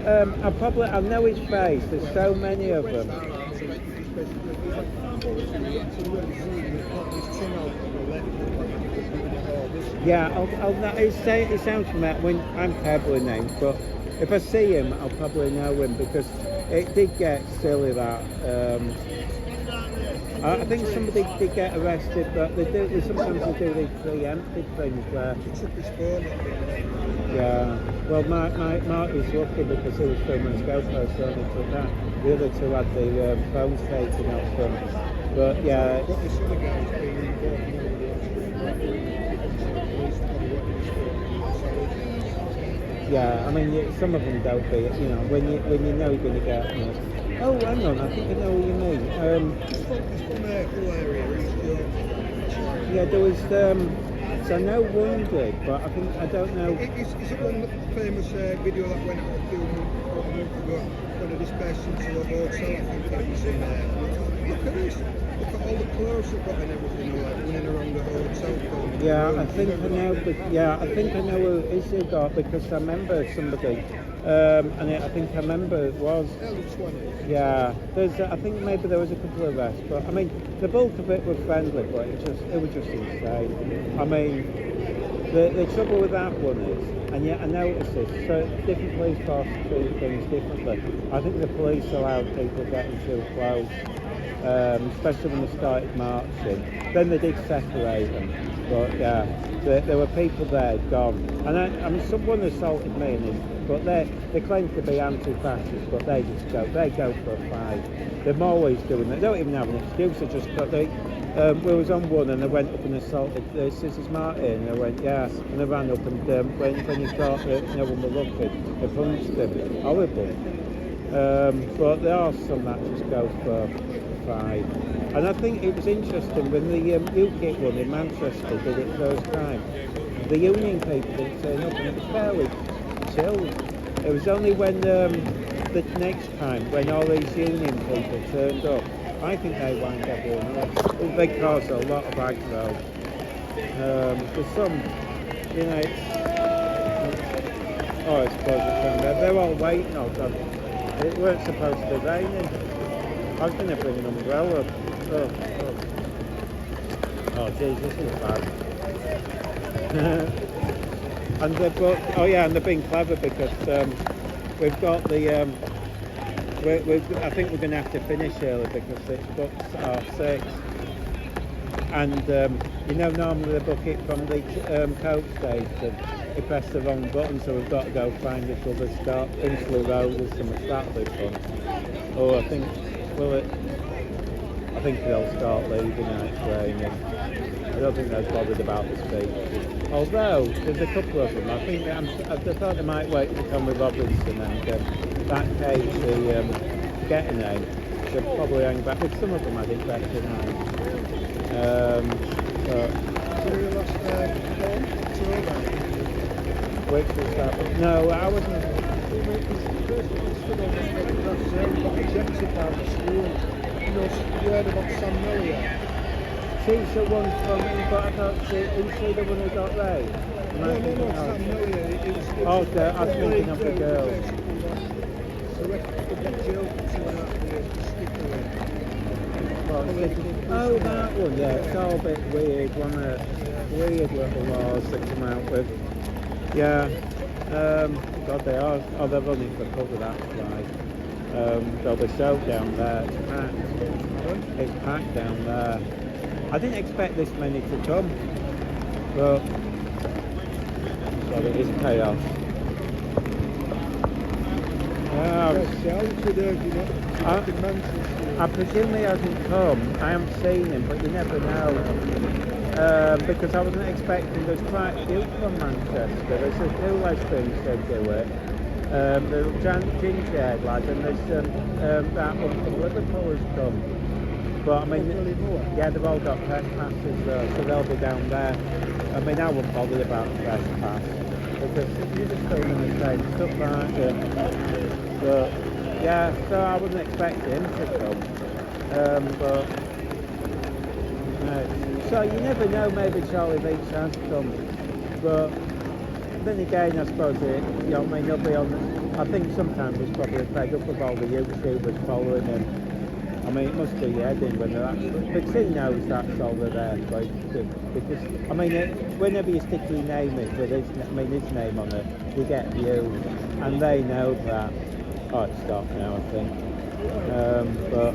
I know his face. There's so many of them. Yeah, it sounds familiar when I'm terrible with names, but if I see him, I'll probably know him because it did get silly that. I think somebody did get arrested, but sometimes they do these preempted things where. Yeah, well, Marty's lucky because he was filming his GoPro, so he took that. The other two had the phones taken off them. But yeah. Yeah, I mean, some of them don't be, you know, when you know you're going to get, you know, oh, hang on, I think I know what you mean. Yeah, there was, so no one did, but I don't know. Is it one famous video that went out a few months ago when this person to a hotel, I think it was in there. Look at this. Look at all the clothes they've got and everything, like running around the hotel. Yeah, I think I know, but yeah, I think I know who it is they got because I remember somebody, and I think I remember it was. Yeah, I think maybe there was a couple of arrests, but I mean, the bulk of it was friendly, but it was just insane. I mean, the trouble with that one is, and yet I noticed this, so different police forces treat things differently. I think the police allowed people getting too close. Especially when they started marching. Then they did separate them, but yeah, there were people there gone. And I mean, someone assaulted me, but they claim to be anti-fascist, but they go for a fight. They're always doing that. They don't even have an excuse. They just we was on one and they went up and assaulted Mrs. Martin. And they went yeah, and they ran up and when you thought that no one was looking, they punched them. Horrible. But there are some that just go for. And I think it was interesting when the UKIP one in Manchester did it first time. The union people didn't turn up and it was fairly chilled. It was only when the next time when all these union people turned up, I think they wound everyone up. They caused a lot of aggro. There's some, you know, it's close. They're all waiting on them. It weren't supposed to be raining. I was going to bring an umbrella. Oh, geez, this is bad. And they're being clever because we've got the. I think we're going to have to finish early because it's booked are 6. And you know, normally they book it from the coach station. They press the wrong button, so we've got to go find this other stop. Finchley Road or something. That'll be fun. Oh, I think. I think they'll start leaving now it's raining. I don't think they're bothered about the speech. Although, there's a couple of them. I think I thought they might wait for Tommy Robinson and that case, the getting name. They'll probably hang back. With some of them I think better tonight. Which was that? No, I wasn't. You heard about Sam Miller? She's the one from, but I thought isn't she the one who got raped? No, Sam Miller. I was thinking of the girl. Oh, that one, yeah, it's all a bit weird, wasn't it? Weird little laws that come out with. Yeah, God, they are. Oh, they're running for cover, that's right. There'll be show down there. It's packed. It's packed down there. I didn't expect this many to come, but but it is chaos. I presume he hasn't come. I haven't seen him, but you never know. Because I wasn't expecting, there's quite a few from Manchester. There's a few lesbians who do it. The ginger lad, and there's that one from Liverpool has come. But I mean, yeah, they've all got press passes though, so they'll be down there. I mean, I wouldn't bother about the press pass because you're just filming the same stuff, aren't you? But yeah, so I wasn't expecting him to come. But so you never know, maybe Charlie Beach has come. But then again, I suppose it, you know, I mean, he'll be on. I think sometimes he's probably fed up with all the YouTubers following him. I mean, it must be heading when they're actually, because he knows that's all they're there for. Because I mean, whenever you stick your name in with his name on it, you get views, and they know that. Oh, it's stopped now, I think. But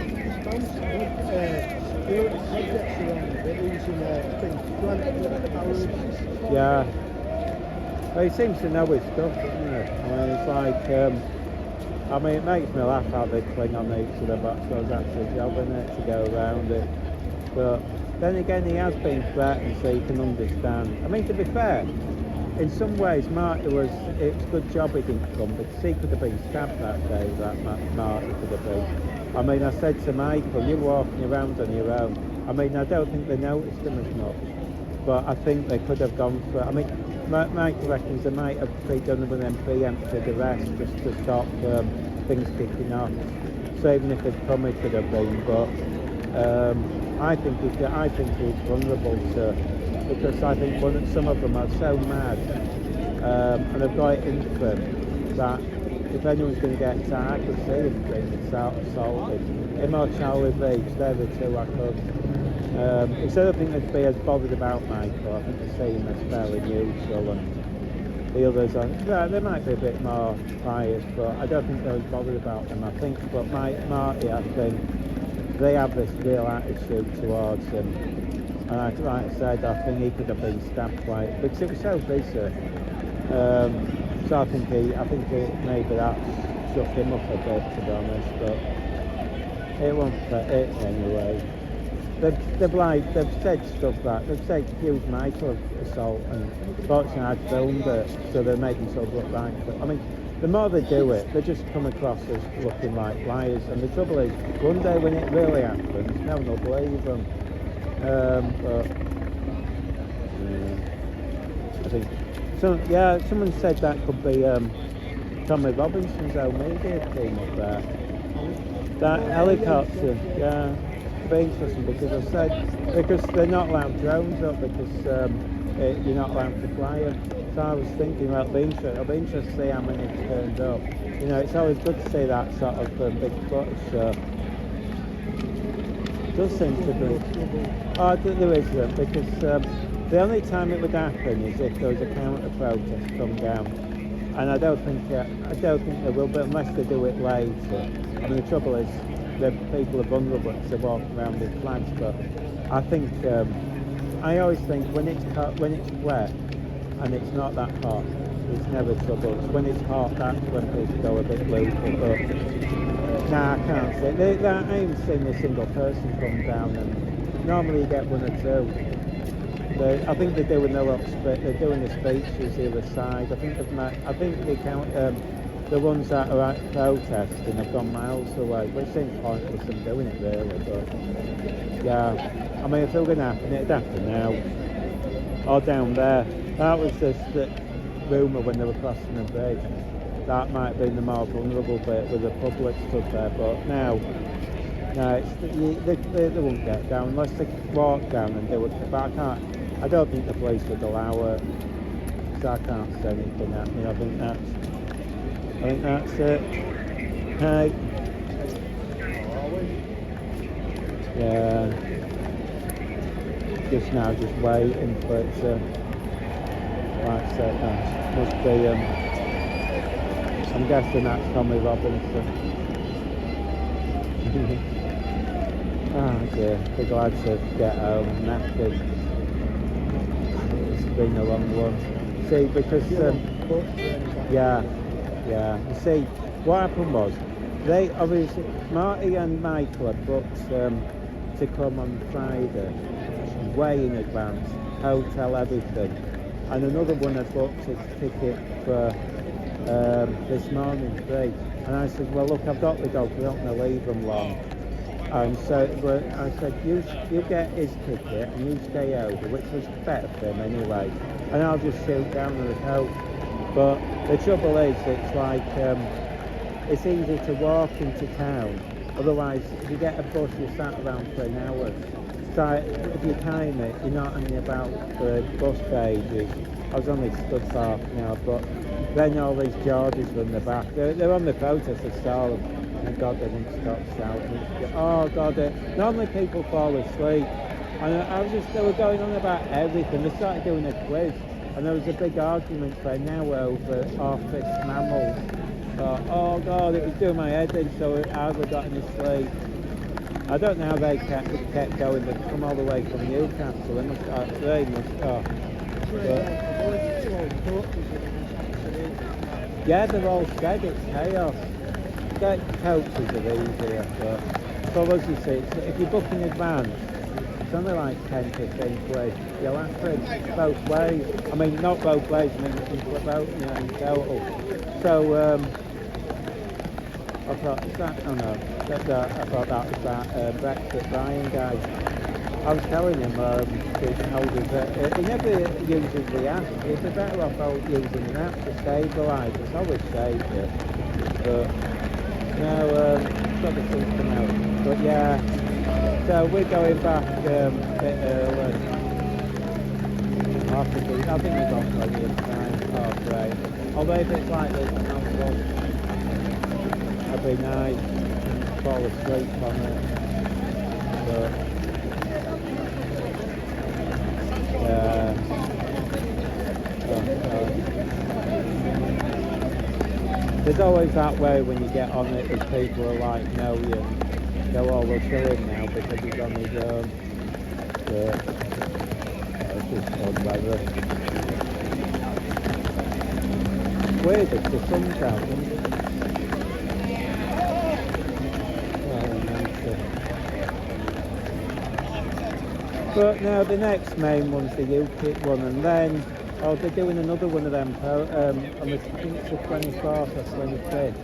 yeah, well, he seems to know his stuff, doesn't he? I mean, it's like, I mean, it makes me laugh how they cling on each other, but I suppose that's his job, isn't it, to go around it. But then again, he has been threatened, so you can understand. I mean, to be fair, in some ways, it's a good job he didn't come, because he could have been stabbed that day, that Marty could have been. I mean, I said to Michael, you're walking around on your own. I mean, I don't think they noticed him as much, but I think they could have gone for, I mean, Michael reckons they might have done with them preempted arrest just to stop things kicking off. So even if they'd come, it could have been, but I think he's vulnerable to, because I think some of them are so mad, and they've got it in them that if anyone's going to get attacked, I could see him being assaulted. Him or Charlie Beach, they're the two I could. Instead of thinking they'd be as bothered about Michael, I think they see him as fairly neutral, and the others are, they might be a bit more biased, but I don't think they're as bothered about them. I think, but Marty, I think, they have this real attitude towards him. And like I said, I think he could have been stabbed quite, because it was so busy. So I think maybe that shut him up a bit, to be honest, but it won't fit it anyway. They've said stuff that, they've said accused Michael of assault, and fortunately I'd filmed it, so they're making themselves look right. But I mean, the more they do it, they just come across as looking like liars, and the trouble is, one day when it really happens, no one will believe them. But I think someone said that could be Tommy Robinson's own media team up there. That helicopter, yeah, it'd be interesting because because they're not allowed drones up because you're not allowed to fly them. So I was thinking, well, it'll be interesting to see how many turned up. You know, it's always good to see that sort of big footage. So it does seem to be. Oh, there isn't, because the only time it would happen is if there was a counter protest come down, and I don't think they will, but unless they do it later. I mean, the trouble is, the people are vulnerable to walk around with flags. But I think I always think when it's wet and it's not that hot, it's never trouble. It's when it's hot that's when people go a bit loopy. But nah, I can't say. I haven't seen a single person come down, and normally you get one or two. I think they're doing the speeches either side. I think they count the ones that are at protesting have gone miles away, which seems pointless them doing it really. But yeah, I mean, if it were going to happen, it'd happen now or down there. That was just the rumour when they were crossing the bridge. That might have been the more vulnerable bit with the public stood there, but now. No, they won't get down unless they walk down and do it. But I don't think the police would allow it. So I can't say anything happening. I think that's it. Hey. Yeah. Just now, just waiting for it to. Like I said, must be. I'm guessing that's Tommy Robinson. Oh dear, be glad to get home, knackered. It's been a long one. see, because yeah. You see, what happened was they obviously Marty and Michael had booked to come on Friday, way in advance, hotel, everything, and another one had booked a ticket for this morning free. And I said, well look, I've got the dog, we don't want to leave them long. And so I said, you get his ticket and you stay over, which was better for him anyway. And I'll just shoot down to the coach. But the trouble is, it's like, it's easy to walk into town. Otherwise, if you get a bus, you sat around for an hour. So if you time it, you're not only about the bus stages. I was only stood for half an hour, but then all these Georges were in the back. They're on the protest, I saw them. And God, they didn't stop shouting. Oh God, normally people fall asleep. And they were going on about everything. They started doing a quiz. And there was a big argument for an hour over office mammals. Oh God, it was doing my head in, so I hardly got any sleep. I don't know how they kept going. They'd come all the way from Newcastle. They must. Yeah, they've all said it's chaos. The coaches are easier, but so as you see, if you book in advance, it's only like 10-15 quid. You'll have to both ways. I mean, not both ways. I mean, you can flip out, in total. So I thought, is that? Oh no, I thought that was that Brexit Brian guy. I was telling him, season holders, that he never uses the app. He'd be better off using an app to stabilise. It's always safe, but now got the things come out. But yeah, so we're going back a bit early. I think we've got plenty of time. Oh great. Although if it's like this, it'd be nice and fall asleep on it. But there's always that way when you get on it, as people are like, no, you go, oh, we'll kill him now because he's on his own. It's just odd weather. Weird if the sun's out, isn't it? But now the next main one's the UKIP one, and then they're doing another one of them on the 24th or 25th.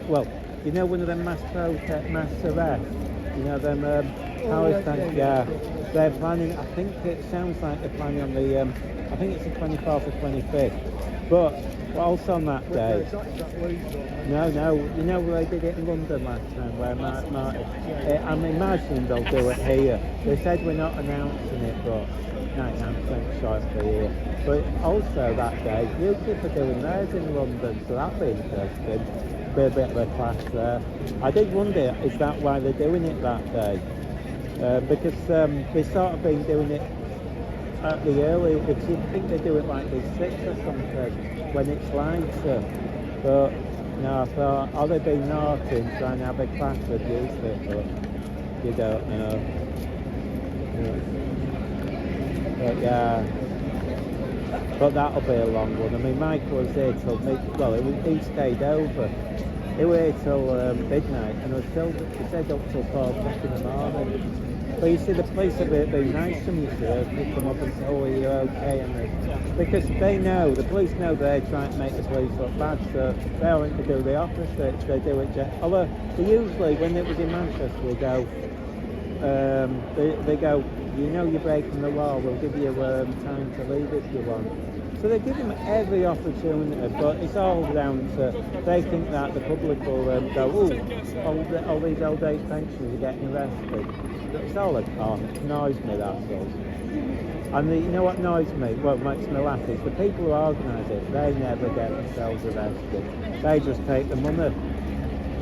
Well, you know one of them mass arrests? You know them Palestine? Yeah, they're planning. I think it sounds like they're planning on the. I think it's the 24th or 25th. But also on that day. No, you know where they did it in London last time, where Martin. I'm imagining they'll do it here. They said we're not announcing it, but 99% sure for here. But also that day, UKIP are doing theirs in London, so that'll be interesting. Be a bit of a clash there. I did wonder, is that why they're doing it that day? Because they've sort of been doing it at the early, because you think they do it like the 6th or something, when it's lighter. But no, I thought, are they being naughty and trying to have a clash with UKIP? But you don't know. But yeah, but that'll be a long one. I mean, Michael was here till he stayed over. He was here till midnight, and he stayed up till 4 o'clock in the morning. But you see, the police have been nice to me, pick them up and say, oh, are you okay? And because the police know they're trying to make the police look bad, so they're going to do the opposite. They do it. Although they usually, when it was in Manchester, they go, you know you're breaking the law, we'll give you time to leave if you want. So they give them every opportunity, but it's all down to, they think that the public will go, oh, all these old age pensioners are getting arrested. It's all a con. It annoys me, that's all. And you know what annoys me, what makes me laugh, is the people who organise it, they never get themselves arrested. They just take the money.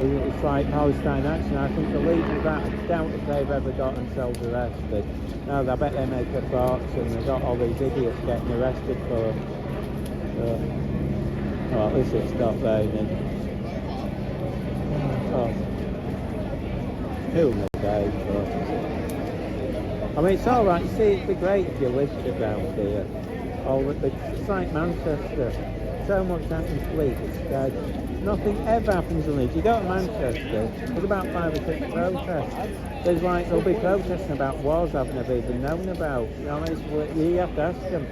It's like Palestine Action. I think the leaders of that, I doubt if they've ever got themselves arrested. No, I bet they make a fortune. They've got all these idiots getting arrested for at least it stopped raining. Who knows, but I mean, it's alright. You see, it'd be great if you lived around here. Oh, it's like Manchester. So much happens to Leeds, it's dead. Nothing ever happens in Leeds. You go to Manchester, there's about 5 or 6 protests. There's like, they'll be protesting about wars I've never even known about. You know, you have to ask them.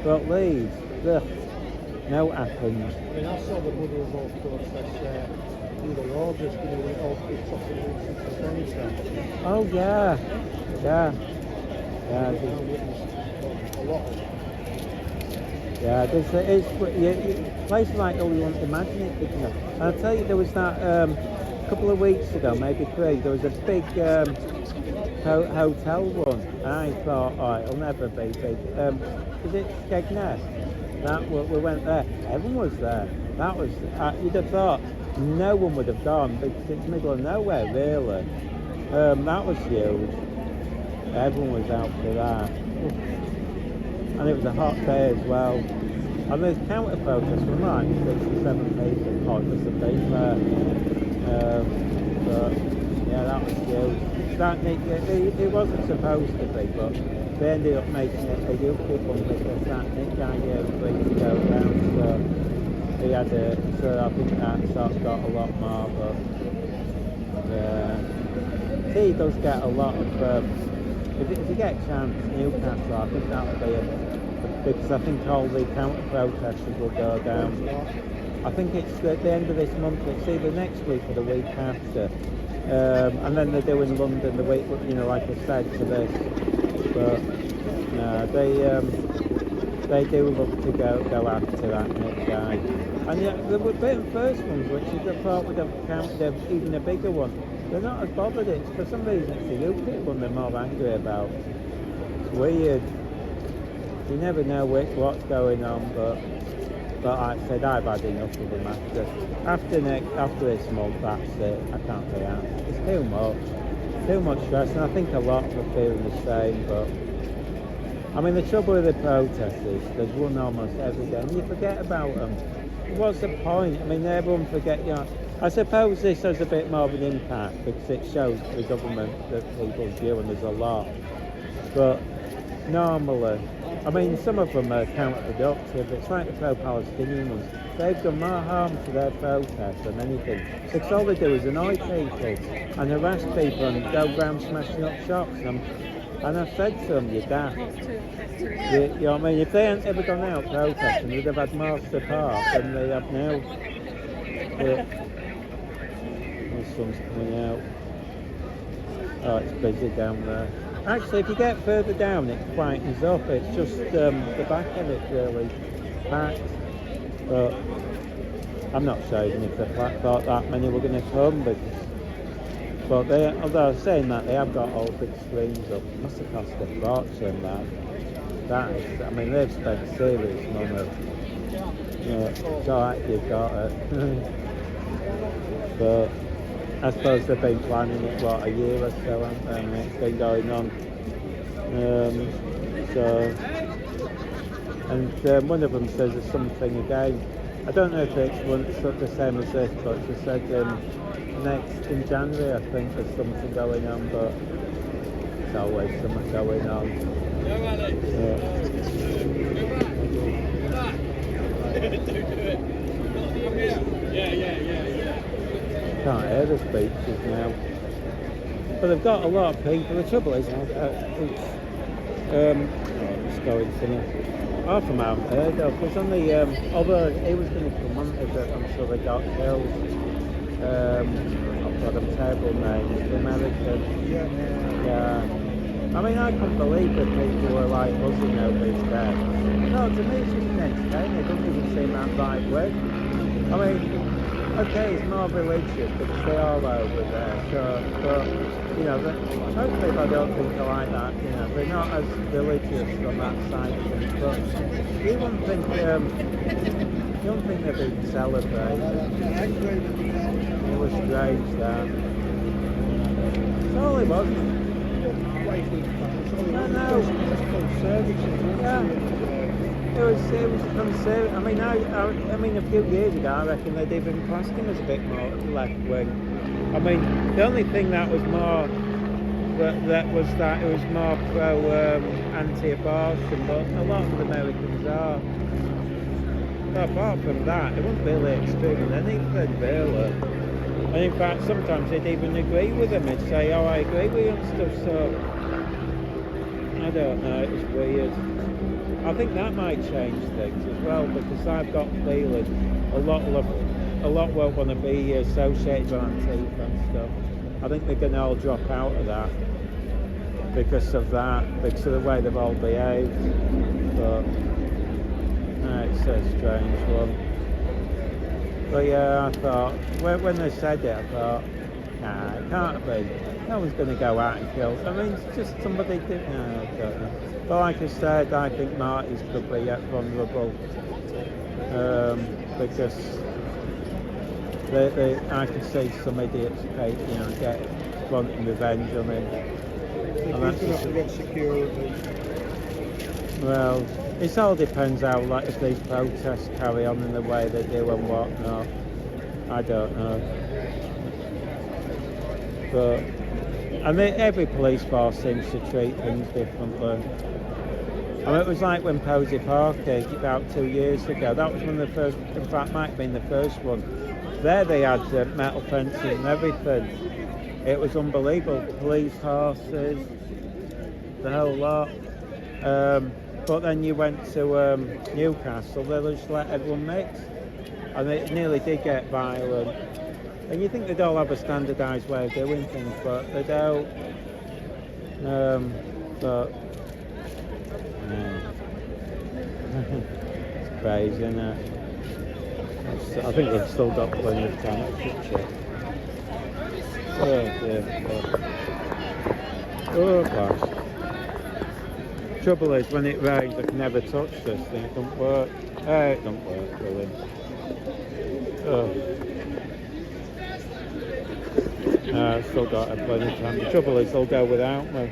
But Leeds, ugh, no happens. I mean, I saw the mother of all protests either August, when it all kicked off in Afghanistan. Oh yeah, yeah, yeah. I witnessed a lot of it. Yeah, places like all you wouldn't imagine it picking up. And I'll tell you, there was that a couple of weeks ago, maybe 3, there was a big hotel one, and I thought, oh, it'll never be big. Is it Skegness? We went there, everyone was there. That was, you'd have thought no one would have gone, because it's middle of nowhere, really. That was huge. Everyone was out for that. And it was a hot day as well. And there's counter protests from like 6 or 7 people, not just a been there. But yeah, that was huge. It wasn't supposed to be, but they ended up making it a UKIP one because that Nick guy agreed to go down. So he had so I think that sort of got a lot more. But he does get a lot of. If you get a chance, Newcastle, I think that'll be because I think all the counter protesters will go down. I think it's at the end of this month. It's either next week or the week after, and then they're doing London the week, you know, like I said to this. But no, they do look to go after that Nick guy. And yeah, there were the first ones, which I thought would have counted even a bigger one. They're not as bothered. It's for some reason it's the UKIP one they're more angry about. It's weird. You never know what's going on, but like I said, I've had enough of them after this month. That's it. I can't be out. It's too much stress, and I think a lot are feeling the same. But I mean, the trouble with the protests is there's one almost every day, and you forget about them. What's the point? I mean, everyone forget. You know, I suppose this has a bit more of an impact because it shows the government that people's view, and there's a lot. But normally, I mean, some of them are counterproductive. It's like the pro-Palestinian ones. They've done more harm to their protests than anything. Because all they do is annoy people and harass people and go around smashing up shops. And I've said to them, you're daft. You know what I mean? If they hadn't ever gone out protesting, they'd have had more support than they have now. But the sun's coming out. Oh, it's busy down there. Actually, if you get further down, it quietens up. It's just the back of it really packed. But I'm not sure even if they thought that many were going to come. But although saying that, they have got all big screens up. It must have cost a fortune. That is, I mean, they've spent serious money. So you've got it. But I suppose they've been planning it, what, a year or so, haven't they? And it's been going on. One of them says there's something again. I don't know if it's the same as this, but she said in January I think there's something going on, but it's always something going on. Can't hear the speeches now, but they've got a lot of people. The trouble is, it's going somewhere. Half of them I haven't heard of. There's only, although he was going to come on until they got killed. I've got a terrible name. The American. Yeah. I mean, I couldn't believe that people were like buzzing over his death. No, to me it's just entertaining. It doesn't even seem that right way. I mean, okay, it's more religious because they are over there. So, but you know, most people I don't think are like that. You know, they're not as religious on that side of things. But you wouldn't think they're being celebrated. It was strange that. That's all it was. No. Yeah. It was conservative. I mean, a few years ago, I reckon they'd even classed him as a bit more left wing. I mean, the only thing that was more that was that it was more pro anti-abortion, but a lot of Americans are. But apart from that, it wasn't really extreme in anything, really. And in fact, sometimes they'd even agree with them. They'd say, "Oh, I agree with you," and stuff. So I don't know. It was weird. I think that might change things as well, because I've got a feeling a lot won't want to be associated with Antifa and stuff. I think they're going to all drop out of that because of that, because of the way they've all behaved. But it's a strange one. But yeah, I thought, when they said it, I thought, nah, it can't be. No one's going to go out and kill. I mean, it's just somebody did. No, I don't know. But like I said, I think Marty's could be vulnerable because I can see some idiots wanting revenge on him. And that's just, get security. well, it all depends how, like, if these protests carry on in the way they do and whatnot. I don't know. But I mean, every police force seems to treat things differently. I mean, it was like when Posey Park about 2 years ago. That was one of the first, in fact, might have been the first one. There they had metal fences and everything. It was unbelievable. Police horses, the whole lot. But then you went to Newcastle, they just let everyone mix. And it nearly did get violent. And you think they'd all have a standardised way of doing things, but they don't. But it's crazy, isn't it? I think they've still got plenty of time to fix it. Oh dear. Oh gosh. Trouble is, when it rains, I can never touch this thing. It don't work. It don't work, really. Oh. Still got plenty of time. The trouble is, they'll go without me.